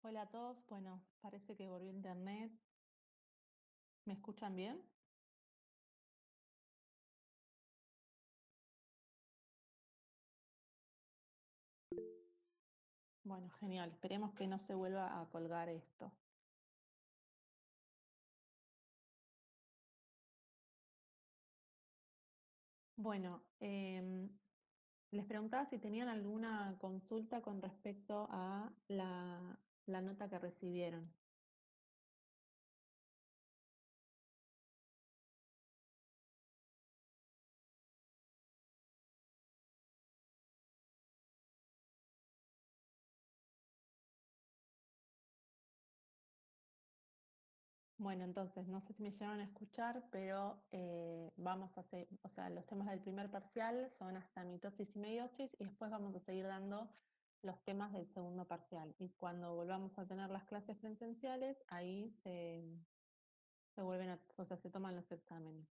Hola a todos, bueno, parece que volvió internet. ¿Me escuchan bien? Bueno, genial. Esperemos que no se vuelva a colgar esto. Bueno, les preguntaba si tenían alguna consulta con respecto a la nota que recibieron. Bueno, entonces, no sé si me llegaron a escuchar, pero vamos a hacer, o sea, los temas del primer parcial son hasta mitosis y meiosis y después vamos a seguir dando los temas del segundo parcial. Y cuando volvamos a tener las clases presenciales, ahí se vuelven a, o sea, se toman los exámenes.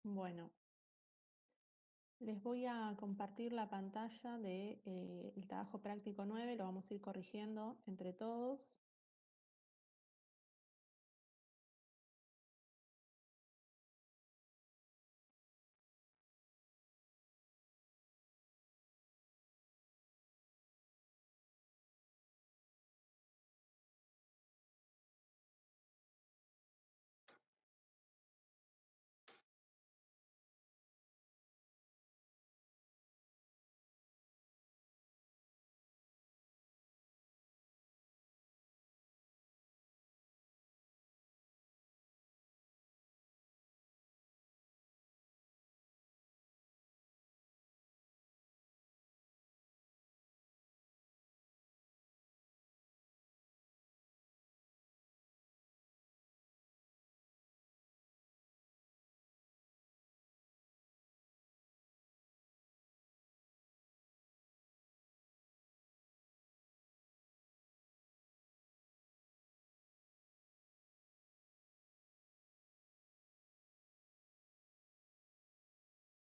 Bueno, les voy a compartir la pantalla de, el trabajo práctico 9. Lo vamos a ir corrigiendo entre todos.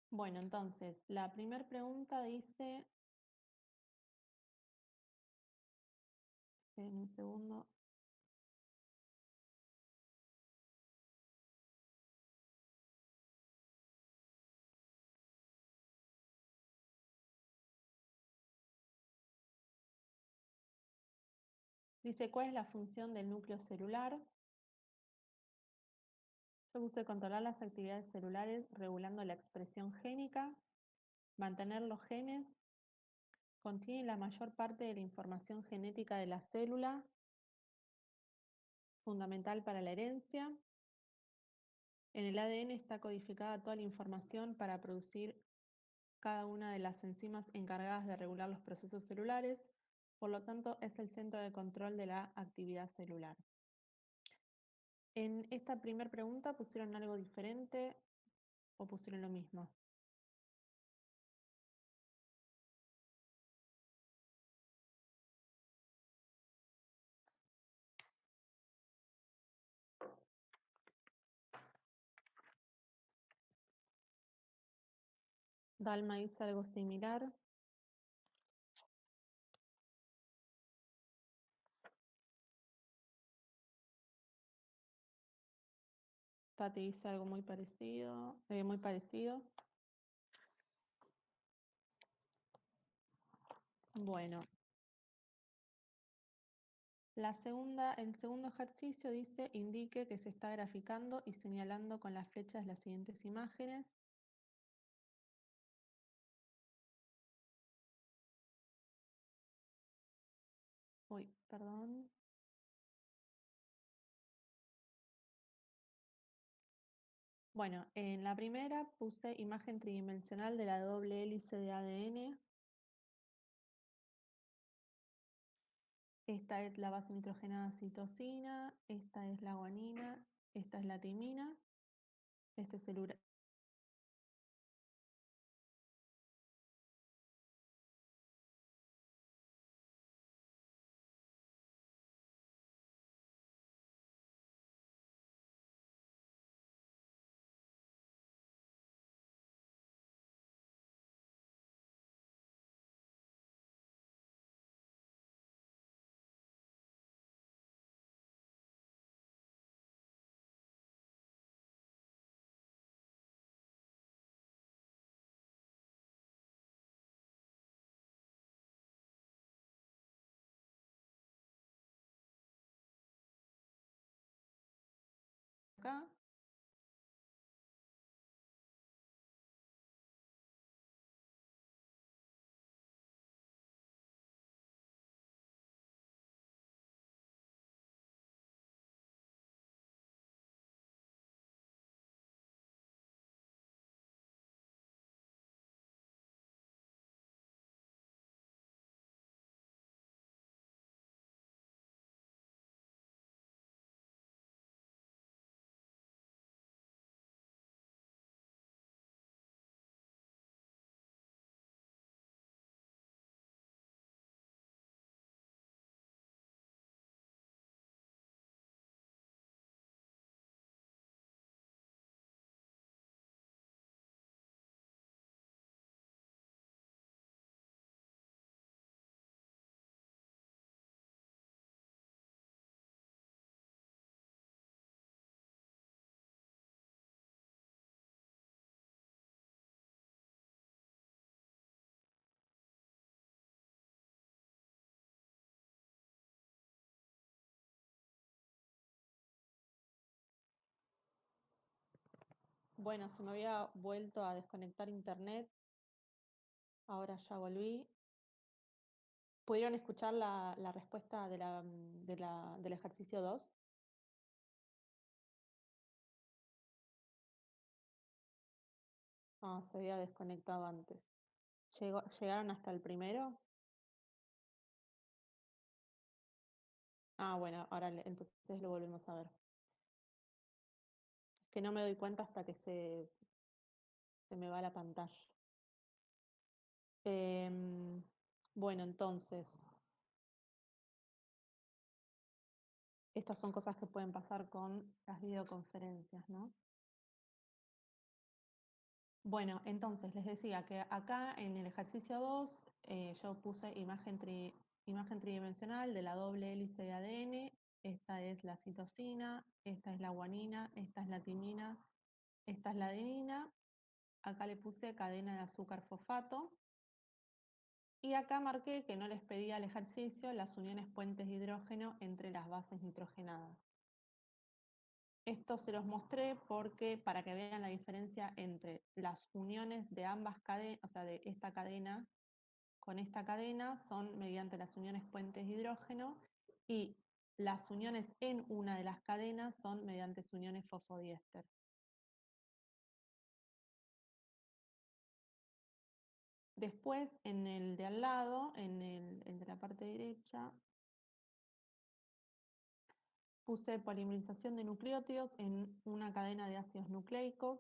Bueno, entonces, la primera pregunta dice, en un segundo, dice, ¿cuál es la función del núcleo celular? Yo puse controlar las actividades celulares regulando la expresión génica, mantener los genes, contiene la mayor parte de la información genética de la célula, fundamental para la herencia. En el ADN está codificada toda la información para producir cada una de las enzimas encargadas de regular los procesos celulares, por lo tanto es el centro de control de la actividad celular. En esta primera pregunta pusieron algo diferente o pusieron lo mismo. Dalma dice algo similar. Tati dice algo muy parecido, muy parecido. Bueno, el segundo ejercicio dice, indique que se está graficando y señalando con las flechas las siguientes imágenes. Uy, perdón. Bueno, en la primera puse imagen tridimensional de la doble hélice de ADN. Esta es la base nitrogenada citosina, esta es la guanina, esta es la timina, este es el acá. Bueno, se me había vuelto a desconectar internet, ahora ya volví. ¿Pudieron escuchar la respuesta del ejercicio 2? Ah, se había desconectado antes. ¿Llegaron hasta el primero? Ah, bueno, ahora entonces lo volvemos a ver. Es que no me doy cuenta hasta que se me va la pantalla. Em, bueno, entonces, estas son cosas que pueden pasar con las videoconferencias, ¿no? Bueno, entonces les decía que acá en el ejercicio 2 yo puse imagen tridimensional de la doble hélice de ADN. Esta es la citosina, esta es la guanina, esta es la timina, esta es la adenina. Acá le puse cadena de azúcar fosfato. Y acá marqué que no les pedía el ejercicio las uniones puentes de hidrógeno entre las bases nitrogenadas. Esto se los mostré porque para que vean la diferencia entre las uniones de ambas cadenas, o sea, de esta cadena con esta cadena, son mediante las uniones puentes de hidrógeno, y las uniones en una de las cadenas son mediante uniones fosfodiéster. Después, en el de al lado, el de la parte derecha, puse polimerización de nucleótidos en una cadena de ácidos nucleicos.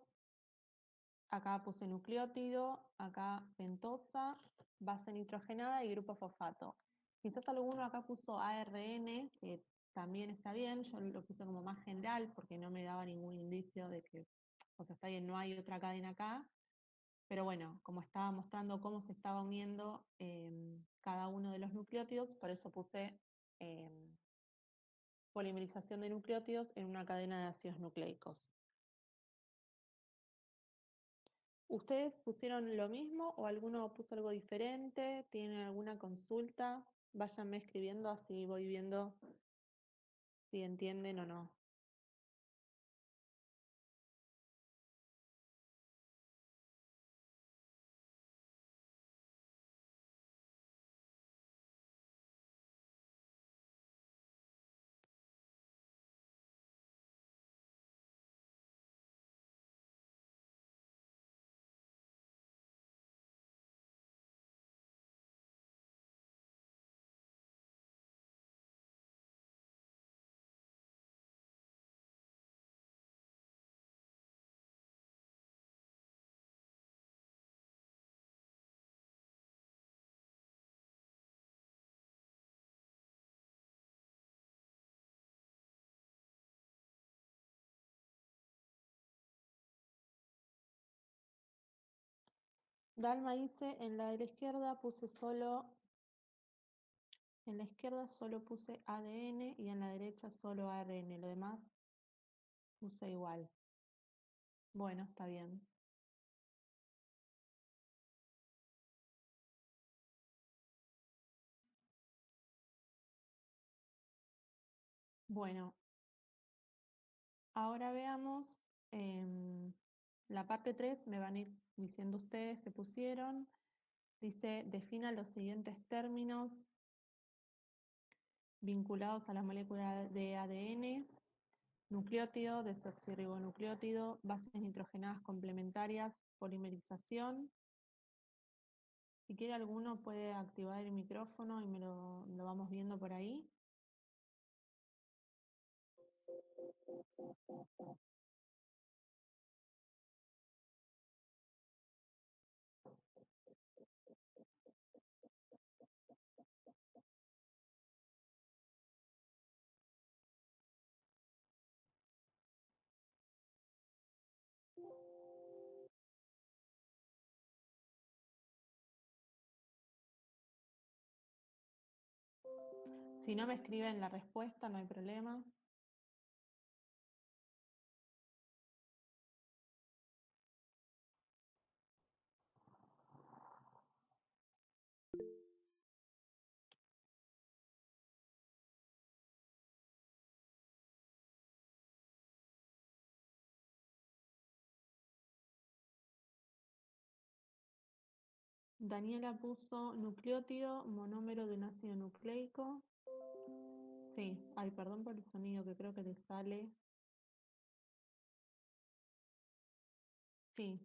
Acá puse nucleótido, acá pentosa, base nitrogenada y grupo fosfato. Quizás alguno acá puso ARN, que también está bien, yo lo puse como más general porque no me daba ningún indicio de que, o sea, está bien, no hay otra cadena acá, pero bueno, como estaba mostrando cómo se estaba uniendo cada uno de los nucleótidos, por eso puse polimerización de nucleótidos en una cadena de ácidos nucleicos. ¿Ustedes pusieron lo mismo o alguno puso algo diferente? ¿Tienen alguna consulta? Váyanme escribiendo, así voy viendo si entienden o no. Dalma dice, en la izquierda solo puse ADN y en la derecha solo ARN, lo demás puse igual. Bueno, está bien. Bueno, ahora veamos em, la parte 3, me van a ir diciendo ustedes qué pusieron. Dice, defina los siguientes términos vinculados a la molécula de ADN: nucleótido, desoxirribonucleótido, bases nitrogenadas complementarias, polimerización. Si quiere alguno puede activar el micrófono y lo vamos viendo por ahí. Si no me escriben la respuesta, no hay problema. Daniela puso nucleótido, monómero de un ácido nucleico. Sí, ay, perdón por el sonido que creo que le sale. Sí,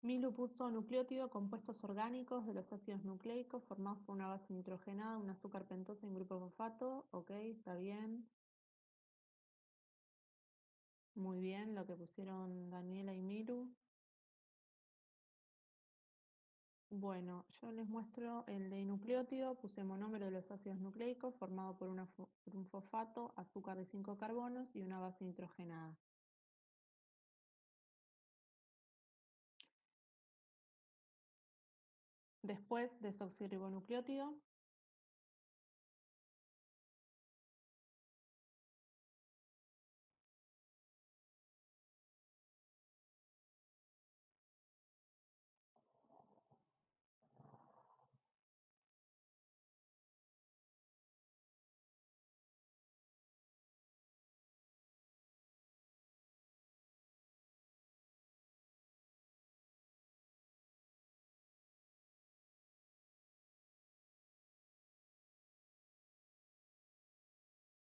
Milu puso nucleótido, compuestos orgánicos de los ácidos nucleicos formados por una base nitrogenada, un azúcar pentosa y un grupo fosfato. Ok, está bien. Muy bien lo que pusieron Daniela y Milu. Bueno, yo les muestro el de nucleótido. Puse monómero de los ácidos nucleicos formado por un fosfato, azúcar de 5 carbonos y una base nitrogenada. Después, desoxirribonucleótido.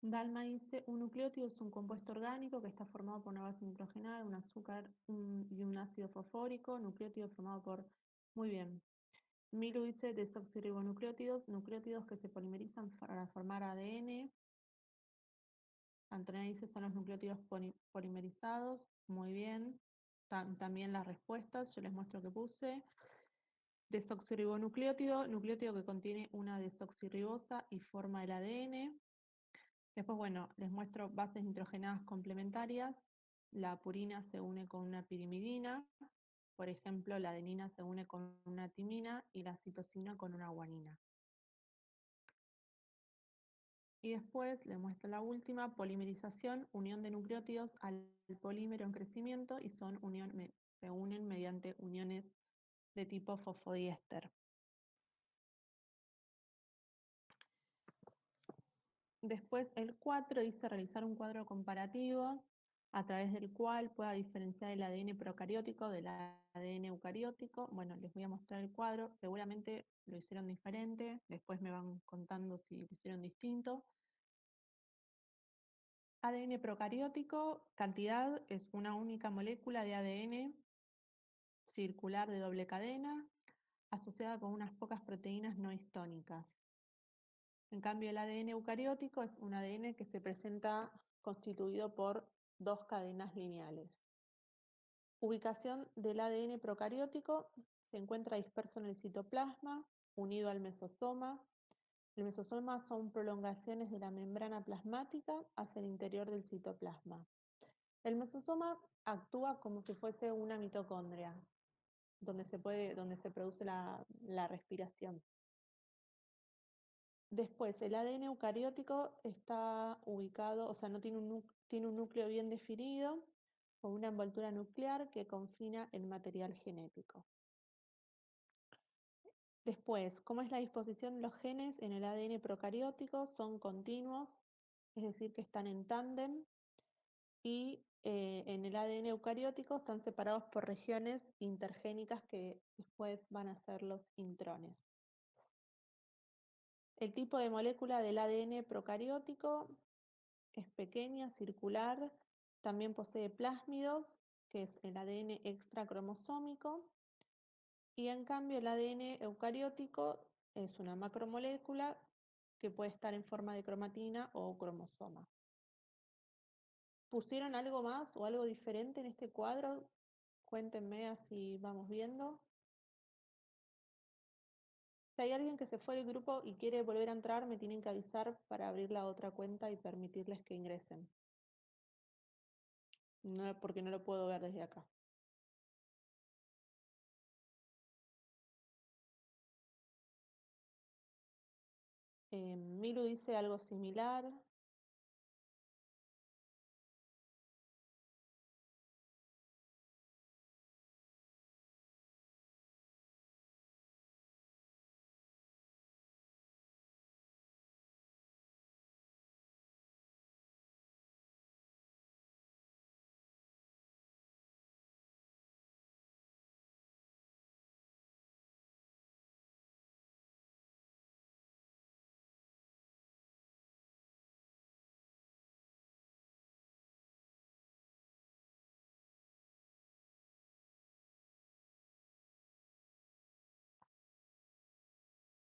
Dalma dice, un nucleótido es un compuesto orgánico que está formado por una base nitrogenada, un azúcar y un ácido fosfórico. Nucleótido formado por... Muy bien. Milu dice desoxirribonucleótidos, nucleótidos que se polimerizan para formar ADN. Antonella dice son los nucleótidos polimerizados. Muy bien. También las respuestas, yo les muestro que puse. Desoxirribonucleótido, nucleótido que contiene una desoxirribosa y forma el ADN. Después, bueno, les muestro bases nitrogenadas complementarias. La purina se une con una pirimidina. Por ejemplo, la adenina se une con una timina y la citosina con una guanina. Y después les muestro la última, polimerización, unión de nucleótidos al polímero en crecimiento y se unen mediante uniones de tipo fosfodiéster. Después el 4 dice realizar un cuadro comparativo a través del cual pueda diferenciar el ADN procariótico del ADN eucariótico. Bueno, les voy a mostrar el cuadro, seguramente lo hicieron diferente, después me van contando si lo hicieron distinto. ADN procariótico, cantidad, es una única molécula de ADN circular de doble cadena, asociada con unas pocas proteínas no histónicas. En cambio, el ADN eucariótico es un ADN que se presenta constituido por dos cadenas lineales. Ubicación del ADN procariótico se encuentra disperso en el citoplasma, unido al mesosoma. El mesosoma son prolongaciones de la membrana plasmática hacia el interior del citoplasma. El mesosoma actúa como si fuese una mitocondria, donde se produce la respiración. Después, el ADN eucariótico está ubicado, o sea, no tiene un núcleo bien definido, con una envoltura nuclear que confina el material genético. Después, ¿cómo es la disposición de los genes en el ADN procariótico? Son continuos, es decir, que están en tándem, y en el ADN eucariótico están separados por regiones intergénicas que después van a ser los intrones. El tipo de molécula del ADN procariótico es pequeña, circular, también posee plásmidos, que es el ADN extracromosómico, y en cambio el ADN eucariótico es una macromolécula que puede estar en forma de cromatina o cromosoma. ¿Pusieron algo más o algo diferente en este cuadro? Cuéntenme así vamos viendo. Si hay alguien que se fue del grupo y quiere volver a entrar, me tienen que avisar para abrir la otra cuenta y permitirles que ingresen. No, porque no lo puedo ver desde acá. Milu dice algo similar.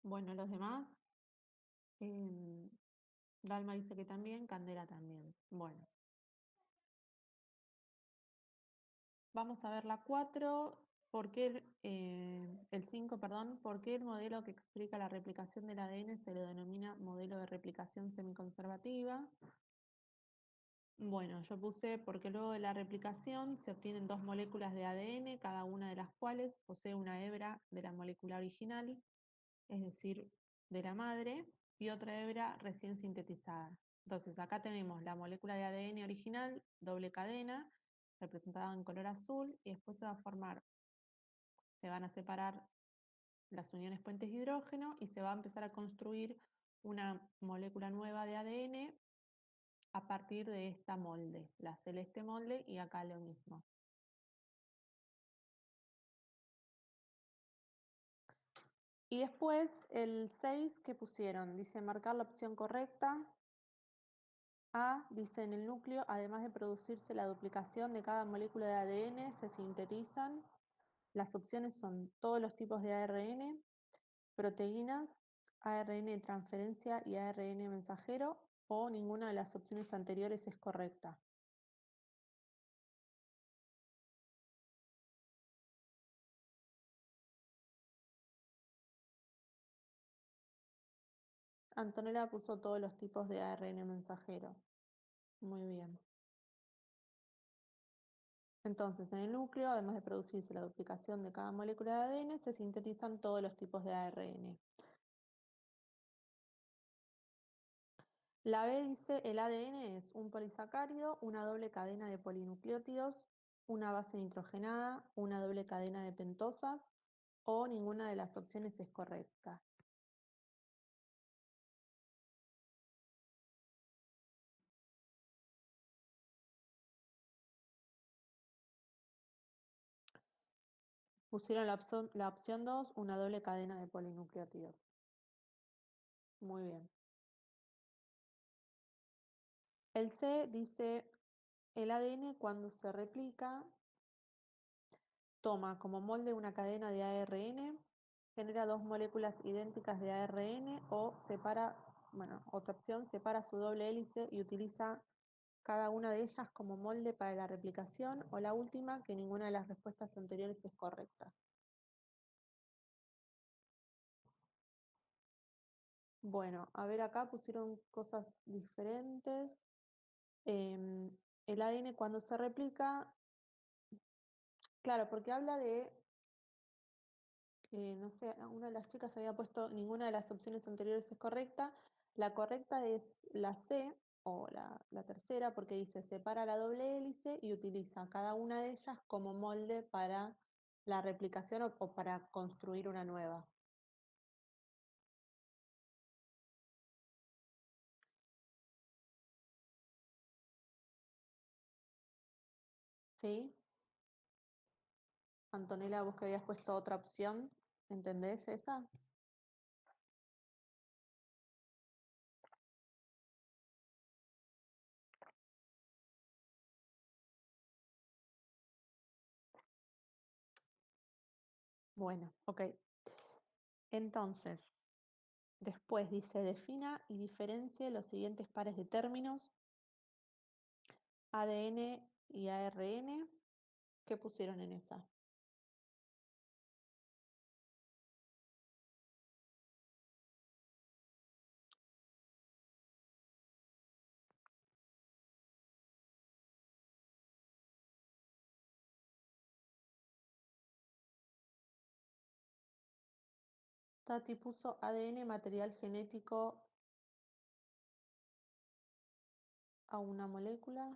Bueno, los demás. em, Dalma dice que también, Candela también. Bueno, vamos a ver la 4. ¿Por qué el 5, perdón? ¿Por qué el modelo que explica la replicación del ADN se le denomina modelo de replicación semiconservativa? Bueno, yo puse porque luego de la replicación se obtienen dos moléculas de ADN, cada una de las cuales posee una hebra de la molécula original, es decir, de la madre, y otra hebra recién sintetizada. Entonces, acá tenemos la molécula de ADN original, doble cadena, representada en color azul, y después se va a formar, se van a separar las uniones puentes de hidrógeno y se va a empezar a construir una molécula nueva de ADN a partir de esta molde, la celeste molde, y acá lo mismo. Y después el 6 que pusieron, dice marcar la opción correcta. A dice en el núcleo, además de producirse la duplicación de cada molécula de ADN, se sintetizan. Las opciones son todos los tipos de ARN, proteínas, ARN de transferencia y ARN mensajero, o ninguna de las opciones anteriores es correcta. Antonella puso todos los tipos de ARN mensajero. Muy bien. Entonces, en el núcleo, además de producirse la duplicación de cada molécula de ADN, se sintetizan todos los tipos de ARN. La B dice, el ADN es un polisacárido, una doble cadena de polinucleótidos, una base nitrogenada, una doble cadena de pentosas, o ninguna de las opciones es correcta. Pusieron la opción 2, una doble cadena de polinucleótidos. Muy bien. El C dice, el ADN cuando se replica toma como molde una cadena de ARN, genera dos moléculas idénticas de ARN o separa, bueno, otra opción, separa su doble hélice y utiliza cada una de ellas como molde para la replicación, o la última, que ninguna de las respuestas anteriores es correcta. Bueno, a ver, acá pusieron cosas diferentes. Em, el ADN cuando se replica, claro, porque habla de, no sé, una de las chicas había puesto ninguna de las opciones anteriores es correcta. La correcta es la C o la tercera, porque dice separa la doble hélice y utiliza cada una de ellas como molde para la replicación o para construir una nueva. ¿Sí? Antonella, vos que habías puesto otra opción, ¿entendés esa? Bueno, ok. Entonces, después dice, defina y diferencie los siguientes pares de términos, ADN y ARN. ¿Qué pusieron en esa? Tati puso ADN, material genético a una molécula.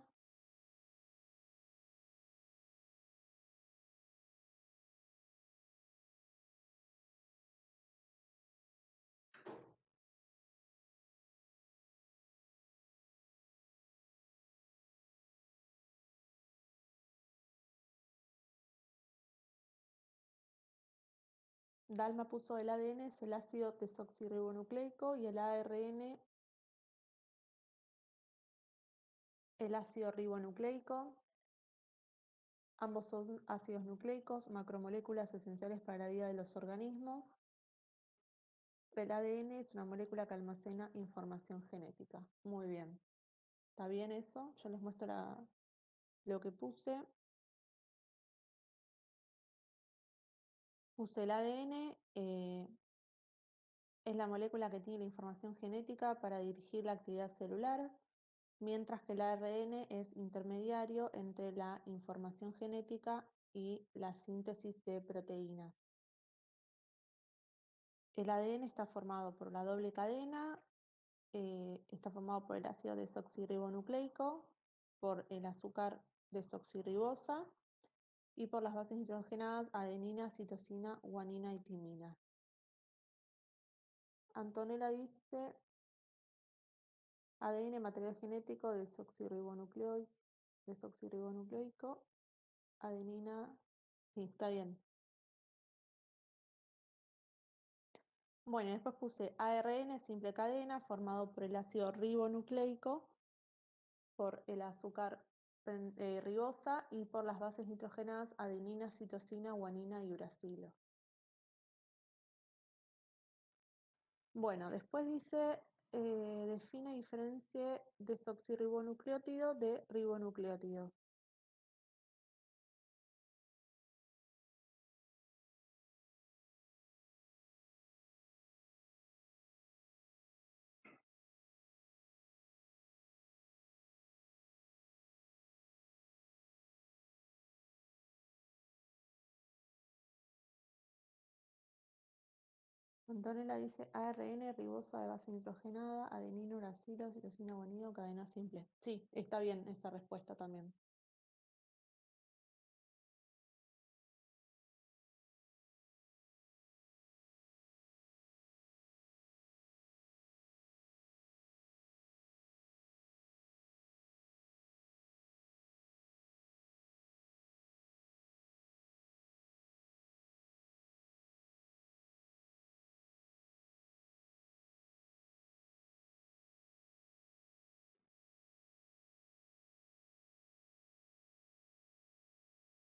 Dalma puso el ADN es el ácido desoxirribonucleico y el ARN el ácido ribonucleico. Ambos son ácidos nucleicos, macromoléculas esenciales para la vida de los organismos. El ADN es una molécula que almacena información genética. Muy bien. ¿Está bien eso? Yo les muestro lo que puse. Puse el ADN, es la molécula que tiene la información genética para dirigir la actividad celular, mientras que el ARN es intermediario entre la información genética y la síntesis de proteínas. El ADN está formado por la doble cadena, está formado por el ácido desoxirribonucleico, por el azúcar desoxirribosa y por las bases nitrogenadas adenina, citosina, guanina y timina. Antonella dice ADN, material genético desoxirribonucleico, adenina, sí, está bien. Bueno, después puse ARN, simple cadena, formado por el ácido ribonucleico, por el azúcar ribosa y por las bases nitrogenadas adenina, citosina, guanina y uracilo. Bueno, después dice, define y diferencie desoxirribonucleótido de ribonucleótido. Antonella dice ARN, ribosa de base nitrogenada, adenina, uracilo, citosina, guanina, cadena simple. Sí, está bien esta respuesta también.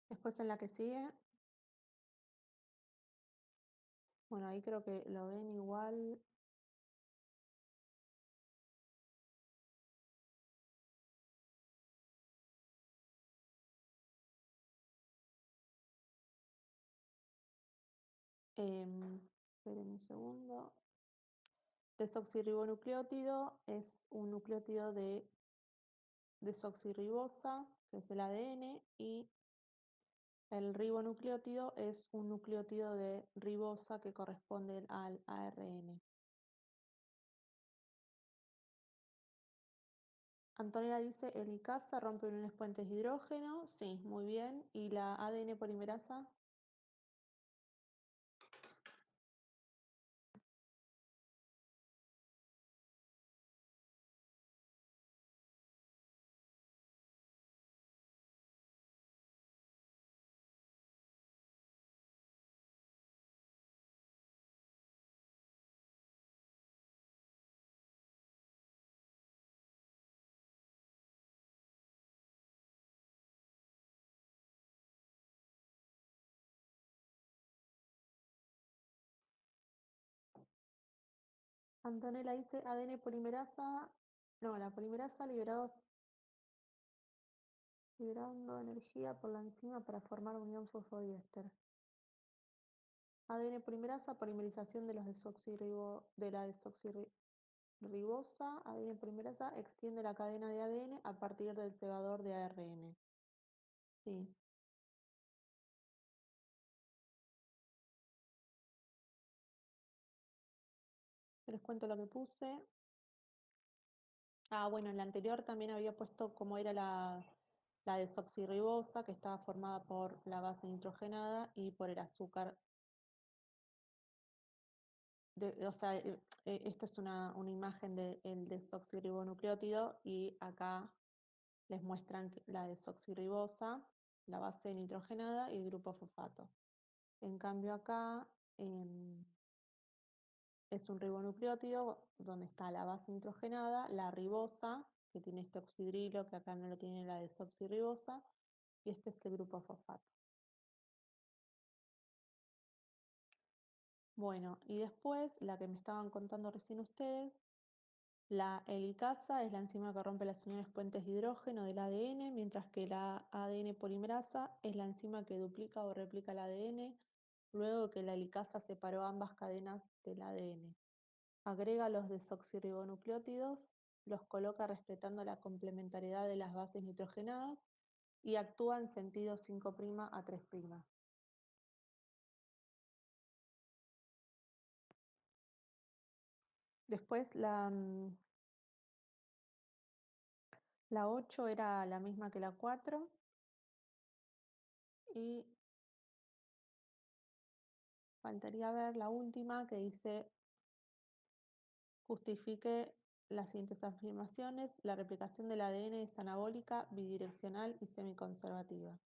Después en la que sigue, bueno, ahí creo que lo ven igual. Esperen un segundo. Desoxirribonucleótido es un nucleótido de desoxirribosa, que es el ADN, y el ribonucleótido es un nucleótido de ribosa que corresponde al ARN. Antonella dice, helicasa rompe uniones puentes de hidrógeno. Sí, muy bien. ¿Y la ADN polimerasa? Antonella dice, ADN polimerasa. No, la polimerasa liberando energía por la enzima para formar unión fosfodiéster. ADN polimerasa, polimerización de la desoxirribosa. ADN polimerasa extiende la cadena de ADN a partir del cebador de ARN. Sí. Les cuento lo que puse. Bueno, en la anterior también había puesto cómo era la desoxirribosa, que estaba formada por la base nitrogenada y por el azúcar. O sea, esta es una imagen del desoxirribonucleótido y acá les muestran la desoxirribosa, la base nitrogenada y el grupo fosfato. En cambio acá es un ribonucleótido donde está la base nitrogenada, la ribosa, que tiene este oxidrilo, que acá no lo tiene la desoxirribosa, y este es el grupo fosfato. Bueno, y después, la que me estaban contando recién ustedes, la helicasa es la enzima que rompe las uniones puentes de hidrógeno del ADN, mientras que la ADN polimerasa es la enzima que duplica o replica el ADN, luego que la helicasa separó ambas cadenas del ADN. Agrega los desoxirribonucleótidos, los coloca respetando la complementariedad de las bases nitrogenadas y actúa en sentido 5' a 3'. Después la 8 era la misma que la 4 y faltaría ver la última que dice justifique las siguientes afirmaciones. La replicación del ADN es anabólica, bidireccional y semiconservativa.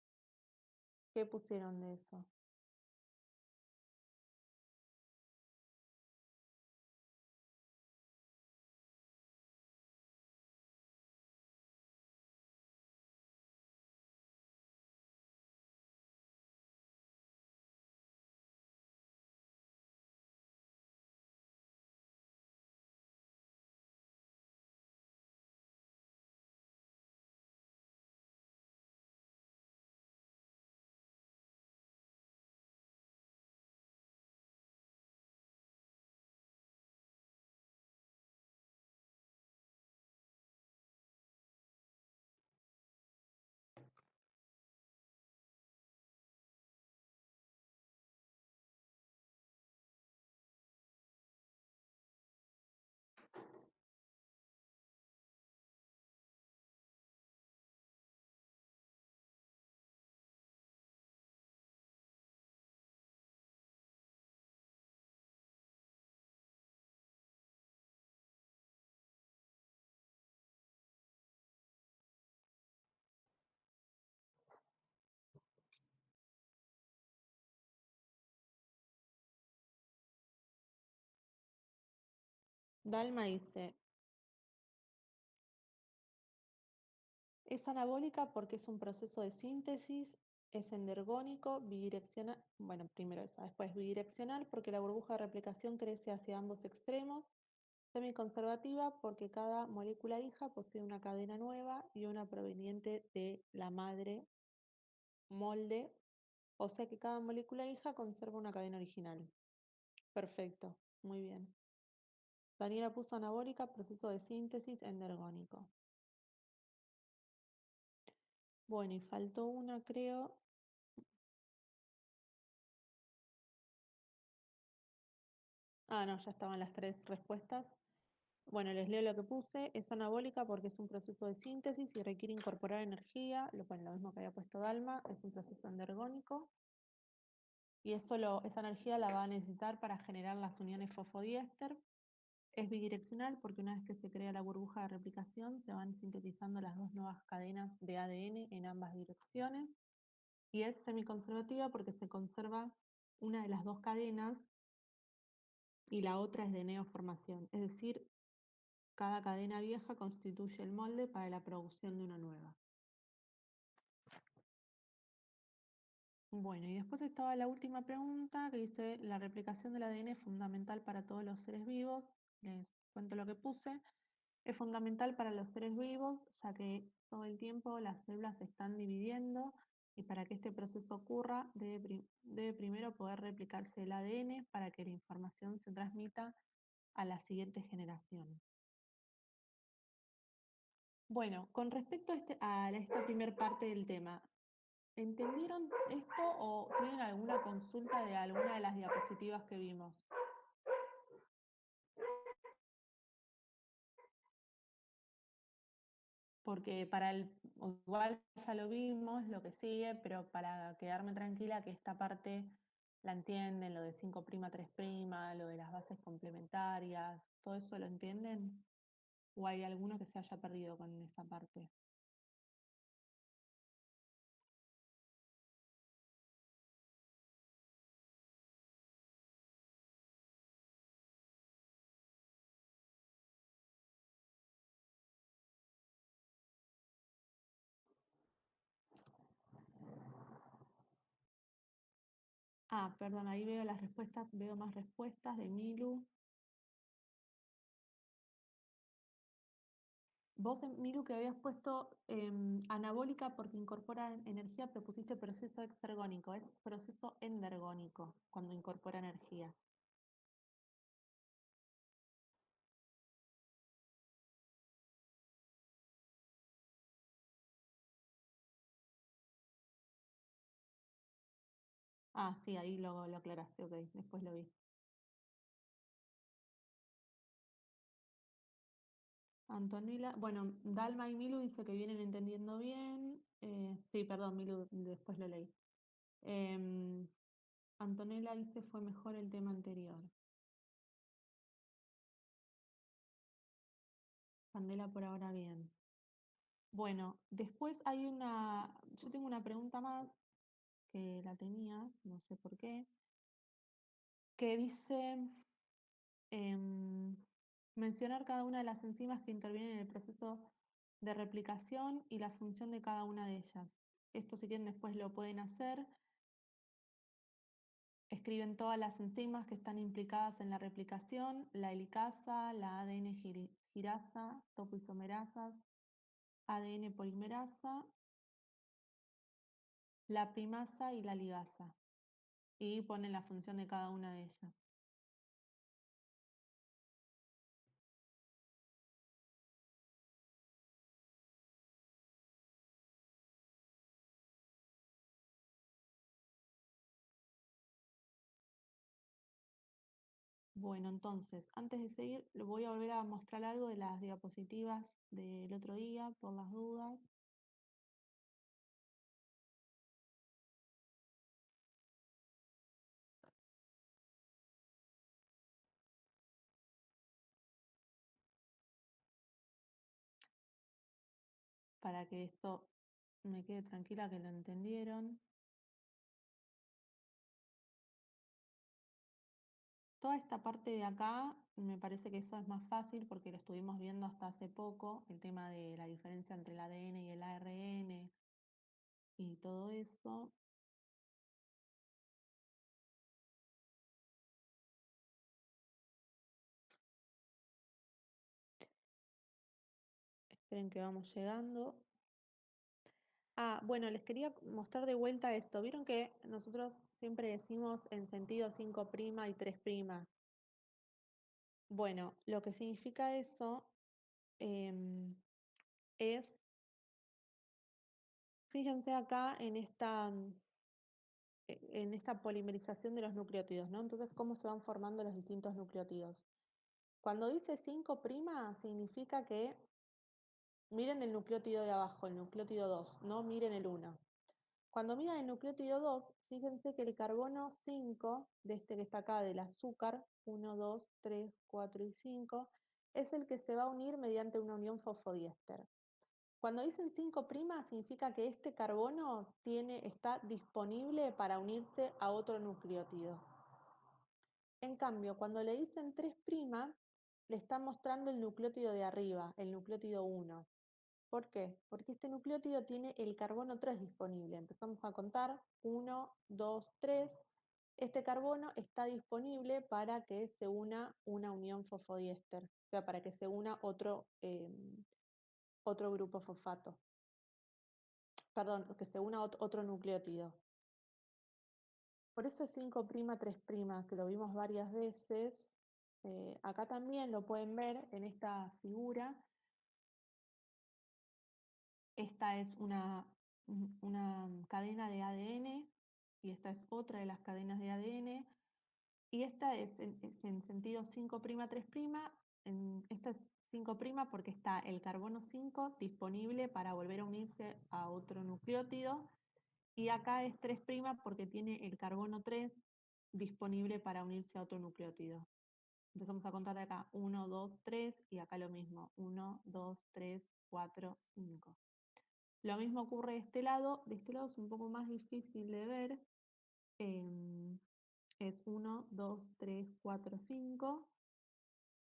¿Qué pusieron de eso? Dalma dice, es anabólica porque es un proceso de síntesis, es endergónico, bidireccional, bueno, primero esa, después bidireccional porque la burbuja de replicación crece hacia ambos extremos, semiconservativa porque cada molécula hija posee una cadena nueva y una proveniente de la madre molde, o sea que cada molécula hija conserva una cadena original. Perfecto, muy bien. Daniela puso anabólica, proceso de síntesis endergónico. Bueno, y faltó una, creo. Ah, no, ya estaban las tres respuestas. Bueno, les leo lo que puse. Es anabólica porque es un proceso de síntesis y requiere incorporar energía, lo mismo que había puesto Dalma, es un proceso endergónico y esa energía la va a necesitar para generar las uniones fosfodiéster. Es bidireccional porque una vez que se crea la burbuja de replicación se van sintetizando las dos nuevas cadenas de ADN en ambas direcciones. Y es semiconservativa porque se conserva una de las dos cadenas y la otra es de neoformación, es decir, cada cadena vieja constituye el molde para la producción de una nueva. Bueno, y después estaba la última pregunta que dice, la replicación del ADN es fundamental para todos los seres vivos. Les cuento lo que puse. Es fundamental para los seres vivos, ya que todo el tiempo las células se están dividiendo y para que este proceso ocurra debe primero poder replicarse el ADN para que la información se transmita a la siguiente generación. Bueno, con respecto a esta primera parte del tema, ¿entendieron esto o tienen alguna consulta de alguna de las diapositivas que vimos? Porque igual ya lo vimos, lo que sigue, pero para quedarme tranquila que esta parte la entienden, lo de 5', 3', lo de las bases complementarias, ¿todo eso lo entienden? ¿O hay alguno que se haya perdido con esa parte? Ah, perdón, ahí veo las respuestas, veo más respuestas de Milu. Vos, Milu, que habías puesto anabólica porque incorpora energía, pero pusiste proceso exergónico, es proceso endergónico cuando incorpora energía. Ah, sí, ahí lo aclaraste, ok, después lo vi. Antonella, bueno, Dalma y Milu dice que vienen entendiendo bien. Sí, perdón, Milu, después lo leí. Em, Antonella dice fue mejor el tema anterior. Candela por ahora bien. Bueno, después yo tengo una pregunta más que la tenía, no sé por qué, que dice em, mencionar cada una de las enzimas que intervienen en el proceso de replicación y la función de cada una de ellas. Esto si quieren después lo pueden hacer. Escriben todas las enzimas que están implicadas en la replicación, la helicasa, la ADN girasa, topoisomerasas, ADN polimerasa, la primasa y la ligasa. Y ponen la función de cada una de ellas. Bueno, entonces, antes de seguir, le voy a volver a mostrar algo de las diapositivas del otro día, por las dudas. Para que esto me quede tranquila que lo entendieron. Toda esta parte de acá, me parece que eso es más fácil porque lo estuvimos viendo hasta hace poco, el tema de la diferencia entre el ADN y el ARN y todo eso. Esperen que vamos llegando. Ah, bueno, les quería mostrar de vuelta esto. Vieron que nosotros siempre decimos en sentido 5' y 3'. Bueno, lo que significa eso em, es, fíjense acá en esta polimerización de los nucleótidos, ¿no? Entonces, cómo se van formando los distintos nucleótidos. Cuando dice 5', significa que miren el nucleótido de abajo, el nucleótido 2, no miren el 1. Cuando miran el nucleótido 2, fíjense que el carbono 5, de este que está acá, del azúcar, 1, 2, 3, 4 y 5, es el que se va a unir mediante una unión fosfodiéster. Cuando dicen 5', significa que este carbono está disponible para unirse a otro nucleótido. En cambio, cuando le dicen 3', le está mostrando el nucleótido de arriba, el nucleótido 1. ¿Por qué? Porque este nucleótido tiene el carbono 3 disponible. Empezamos a contar: 1, 2, 3. Este carbono está disponible para que se una una unión fosfodiéster, o sea, para que se una otro grupo fosfato. Perdón, que se una otro nucleótido. Por eso es 5', 3', que lo vimos varias veces. Acá también lo pueden ver en esta figura. Esta es una cadena de ADN y esta es otra de las cadenas de ADN. Y esta es en sentido 5', 3'. Esta es 5' porque está el carbono 5 disponible para volver a unirse a otro nucleótido. Y acá es 3' porque tiene el carbono 3 disponible para unirse a otro nucleótido. Empezamos a contar de acá: 1, 2, 3, y acá lo mismo: 1, 2, 3, 4, 5. Lo mismo ocurre de este lado es un poco más difícil de ver. Es 1, 2, 3, 4, 5.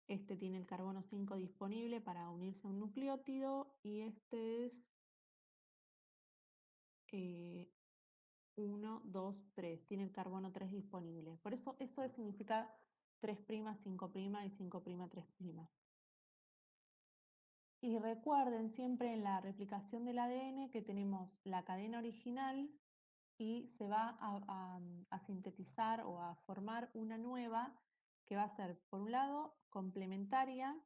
Este tiene el carbono 5 disponible para unirse a un nucleótido y este es 1, 2, 3. Tiene el carbono 3 disponible. Por eso significa 3', 5' y 5', 3'. Y recuerden siempre en la replicación del ADN que tenemos la cadena original y se va a sintetizar o a formar una nueva que va a ser, por un lado, complementaria,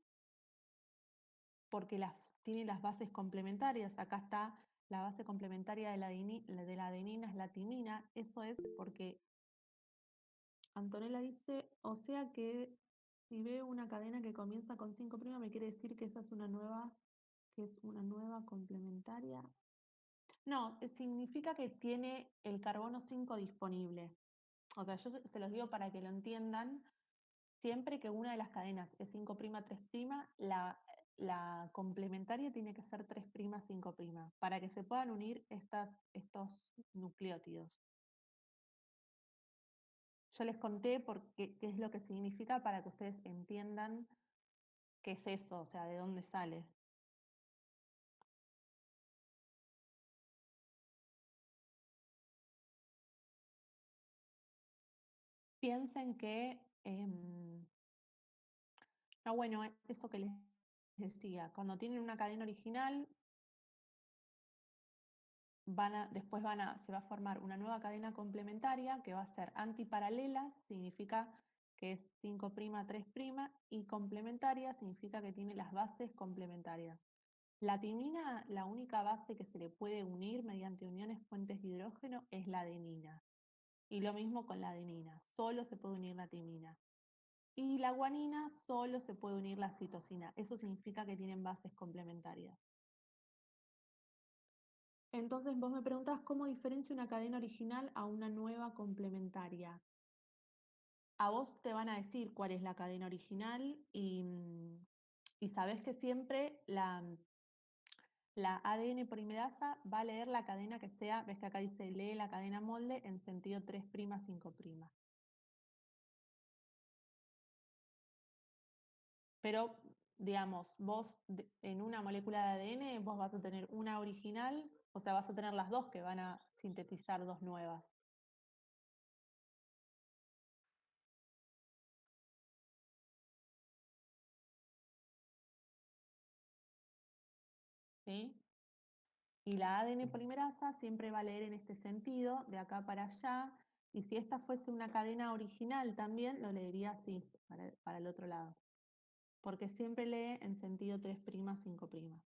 porque tiene las bases complementarias. Acá está la base complementaria de la adenina, es la timina. Eso es porque Antonella dice, o sea que si veo una cadena que comienza con 5', me quiere decir que esa es una nueva complementaria. No, significa que tiene el carbono 5 disponible. O sea, yo se los digo para que lo entiendan. Siempre que una de las cadenas es 5', 3', la complementaria tiene que ser 3', 5', para que se puedan unir estos nucleótidos. Yo les conté qué es lo que significa para que ustedes entiendan qué es eso, o sea, de dónde sale. Piensen que, bueno, eso que les decía, cuando tienen una cadena original, después se va a formar una nueva cadena complementaria que va a ser antiparalela, significa que es 5', 3', y complementaria significa que tiene las bases complementarias. La timina, la única base que se le puede unir mediante uniones puentes de hidrógeno es la adenina. Y lo mismo con la adenina, solo se puede unir la timina. Y la guanina solo se puede unir la citosina. Eso significa que tienen bases complementarias. Entonces vos me preguntás cómo diferencia una cadena original a una nueva complementaria. A vos te van a decir cuál es la cadena original y sabés que siempre la ADN polimerasa va a leer la cadena que sea, ves que acá dice lee la cadena molde en sentido 3', 5'. Pero, digamos, vos en una molécula de ADN vos vas a tener una original, o sea, vas a tener las dos que van a sintetizar dos nuevas. ¿Sí? Y la ADN polimerasa siempre va a leer en este sentido, de acá para allá, y si esta fuese una cadena original también, lo leería así, para el otro lado. Porque siempre lee en sentido 3', 5'.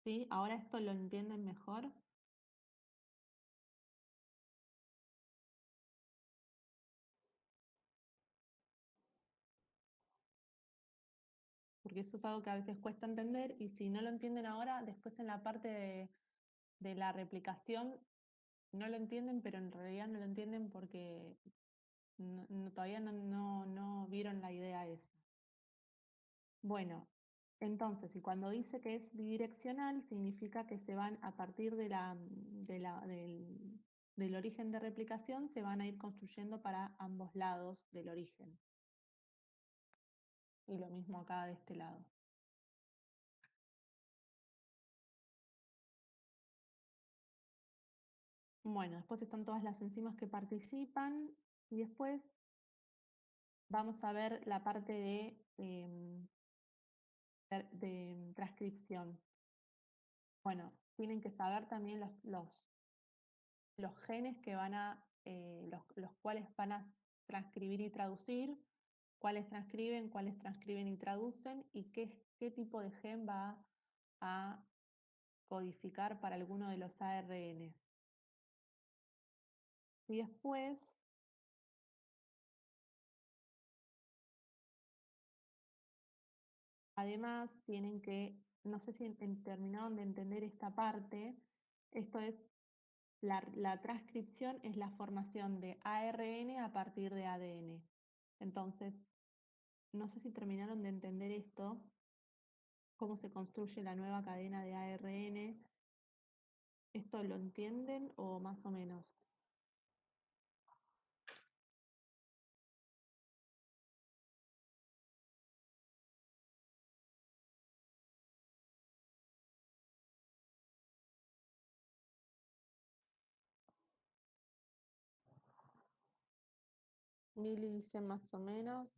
¿Sí? Ahora esto lo entienden mejor. Porque eso es algo que a veces cuesta entender y si no lo entienden ahora, después en la parte de la replicación no lo entienden, pero en realidad no lo entienden porque todavía no vieron la idea esa. Bueno, entonces, y cuando dice que es bidireccional, significa que se van a partir del origen de replicación, se van a ir construyendo para ambos lados del origen. Y lo mismo acá de este lado. Bueno, después están todas las enzimas que participan y después vamos a ver la parte de transcripción. Bueno, tienen que saber también los genes que van los cuales van a transcribir y traducir, cuáles transcriben y traducen, y qué tipo de gen va a codificar para alguno de los ARNs. Y después, además, tienen que, no sé si terminaron de entender esta parte, esto es, la transcripción es la formación de ARN a partir de ADN. Entonces, no sé si terminaron de entender esto, cómo se construye la nueva cadena de ARN. ¿Esto lo entienden o más o menos? Mili dice más o menos.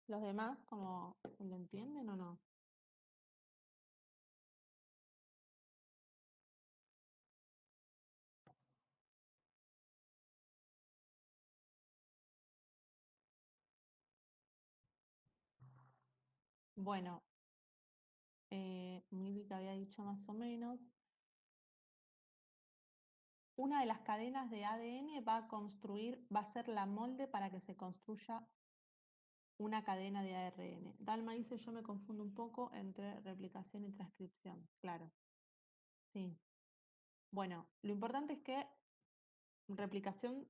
¿Los demás como lo entienden o no? Bueno, Mili que había dicho más o menos. Una de las cadenas de ADN va a ser la molde para que se construya una cadena de ARN. Dalma dice, yo me confundo un poco entre replicación y transcripción. Claro, sí. Bueno, lo importante es que replicación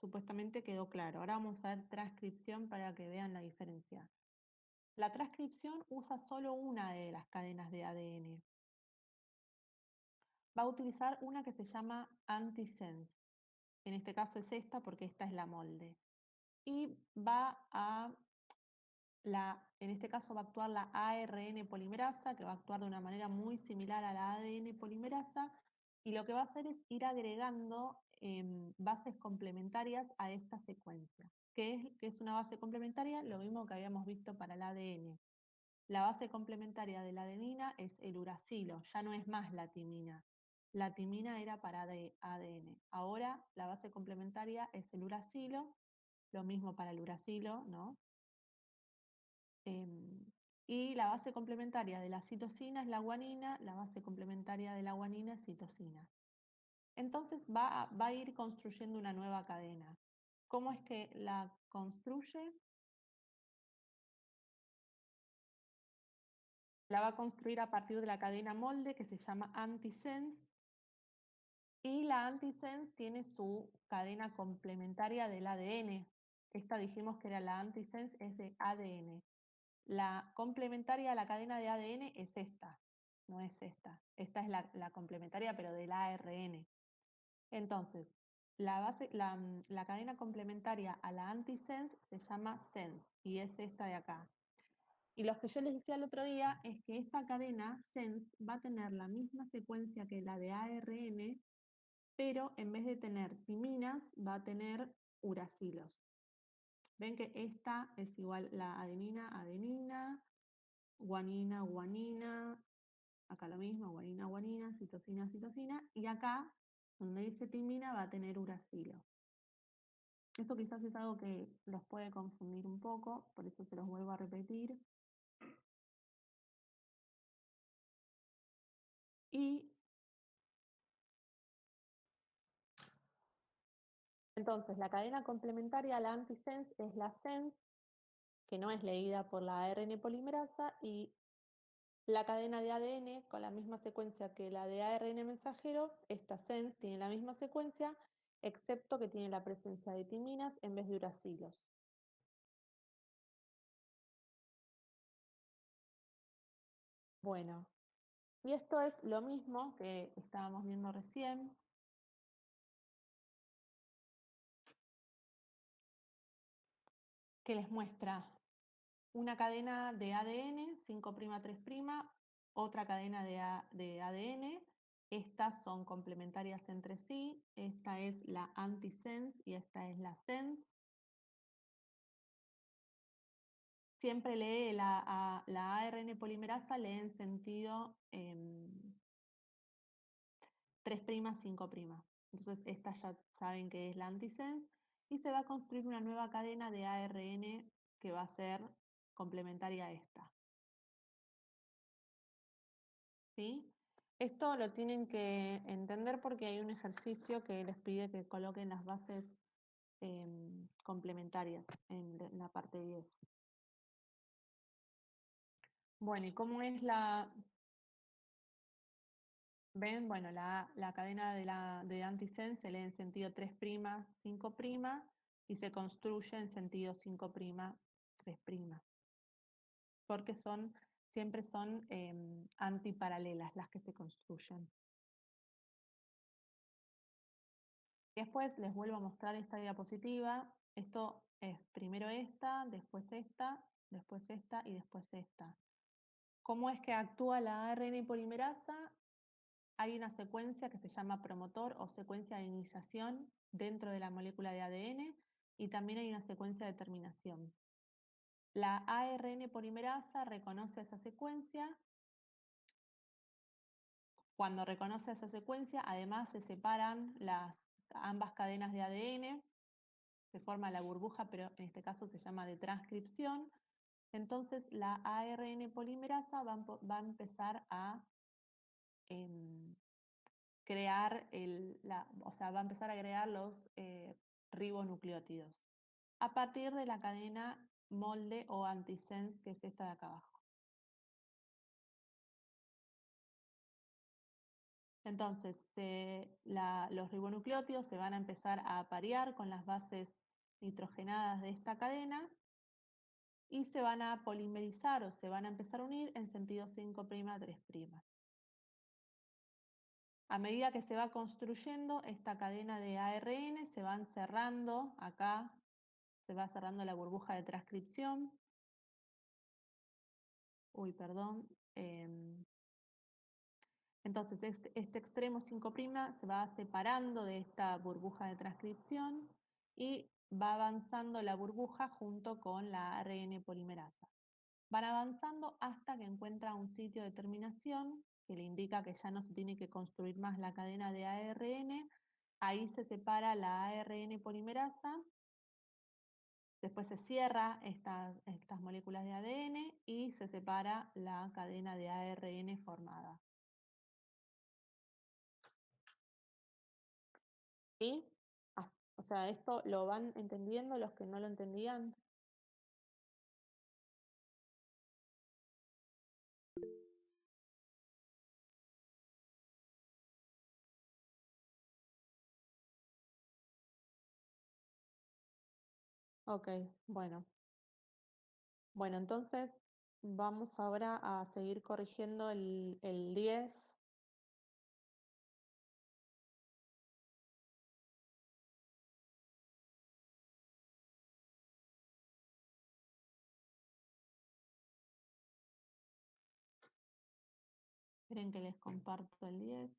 supuestamente quedó claro. Ahora vamos a ver transcripción para que vean la diferencia. La transcripción usa solo una de las cadenas de ADN. Va a utilizar una que se llama antisense. En este caso es esta porque esta es la molde. Y en este caso va a actuar la ARN polimerasa, que va a actuar de una manera muy similar a la ADN polimerasa, y lo que va a hacer es ir agregando bases complementarias a esta secuencia. ¿Qué es una base complementaria? Lo mismo que habíamos visto para el ADN. La base complementaria de la adenina es el uracilo, ya no es más la timina. La timina era para ADN. Ahora la base complementaria es el uracilo, lo mismo para el uracilo, ¿no? Y la base complementaria de la citosina es la guanina, la base complementaria de la guanina es citosina. Entonces va a ir construyendo una nueva cadena. ¿Cómo es que la construye? La va a construir a partir de la cadena molde que se llama antisense, y la antisense tiene su cadena complementaria del ADN. Esta dijimos que era la antisense, es de ADN. La complementaria a la cadena de ADN es esta, no es esta. Esta es la complementaria, pero del ARN. Entonces, la cadena complementaria a la antisense se llama sense y es esta de acá. Y lo que yo les decía el otro día es que esta cadena sense va a tener la misma secuencia que la de ARN, pero en vez de tener timinas, va a tener uracilos. Ven que esta es igual la adenina, adenina, guanina, guanina, acá lo mismo, guanina, guanina, citosina, citosina, y acá, donde dice timina, va a tener uracilo. Eso quizás es algo que los puede confundir un poco, por eso se los vuelvo a repetir. Y entonces la cadena complementaria a la antisense es la sense, que no es leída por la ARN polimerasa, y la cadena de ADN con la misma secuencia que la de ARN mensajero, esta sense tiene la misma secuencia, excepto que tiene la presencia de timinas en vez de uracilos. Bueno, y esto es lo mismo que estábamos viendo recién, que les muestra una cadena de ADN, 5'3', otra cadena de ADN. Estas son complementarias entre sí. Esta es la antisense y esta es la sense. Siempre lee la ARN polimerasa, lee en sentido 3', 5'. Entonces, esta ya saben que es la antisense. Y se va a construir una nueva cadena de ARN que va a ser complementaria a esta. ¿Sí? Esto lo tienen que entender porque hay un ejercicio que les pide que coloquen las bases complementarias en la parte 10. Bueno, ¿y cómo es la...? ¿Ven? Bueno, la cadena de antisense se lee en sentido 3', 5', y se construye en sentido 5', 3', porque siempre son antiparalelas las que se construyen. Después les vuelvo a mostrar esta diapositiva. Esto es primero esta, después esta, después esta y después esta. ¿Cómo es que actúa la ARN polimerasa? Hay una secuencia que se llama promotor o secuencia de iniciación dentro de la molécula de ADN y también hay una secuencia de terminación. La ARN polimerasa reconoce esa secuencia. Cuando reconoce esa secuencia, además se separan ambas cadenas de ADN, se forma la burbuja, pero en este caso se llama de transcripción. Entonces la ARN polimerasa va a empezar a crear va a empezar a crear los ribonucleótidos a partir de la cadena molde o antisense, que es esta de acá abajo. Entonces, los ribonucleótidos se van a empezar a aparear con las bases nitrogenadas de esta cadena y se van a polimerizar o se van a empezar a unir en sentido 5', 3'. A medida que se va construyendo esta cadena de ARN, se van cerrando acá, se va cerrando la burbuja de transcripción. Uy, perdón. Entonces, este extremo 5' se va separando de esta burbuja de transcripción y va avanzando la burbuja junto con la ARN polimerasa. Van avanzando hasta que encuentra un sitio de terminación que le indica que ya no se tiene que construir más la cadena de ARN. Ahí se separa la ARN polimerasa, después se cierra estas moléculas de ADN y se separa la cadena de ARN formada. ¿Sí? O sea, ¿esto lo van entendiendo los que no lo entendían? Ok, bueno. Bueno, entonces vamos ahora a seguir corrigiendo el 10. Esperen que les comparto el 10.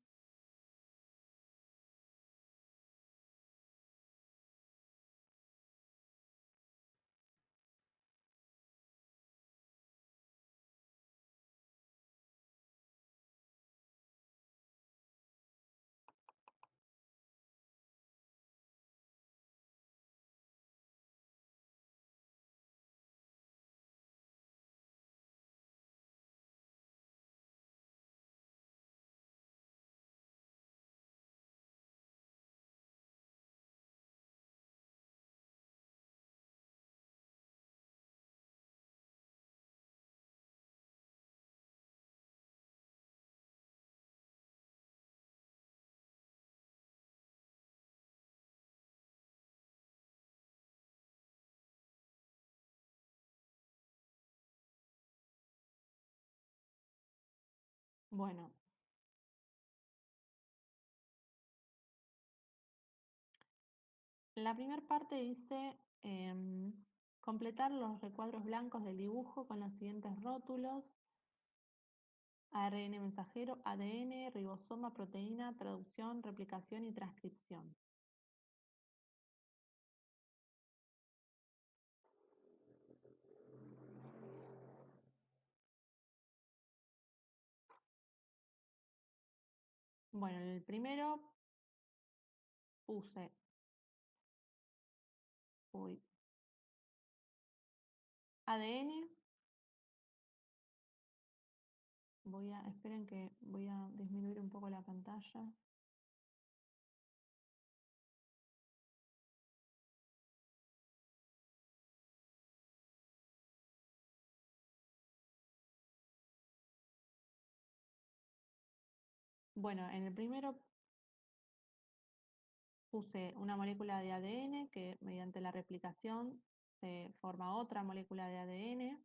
Bueno, la primera parte dice completar los recuadros blancos del dibujo con los siguientes rótulos: ARN mensajero, ADN, ribosoma, proteína, traducción, replicación y transcripción. Bueno, en el primero puse, ADN. Esperen que voy a disminuir un poco la pantalla. Bueno, en el primero puse una molécula de ADN que mediante la replicación se forma otra molécula de ADN.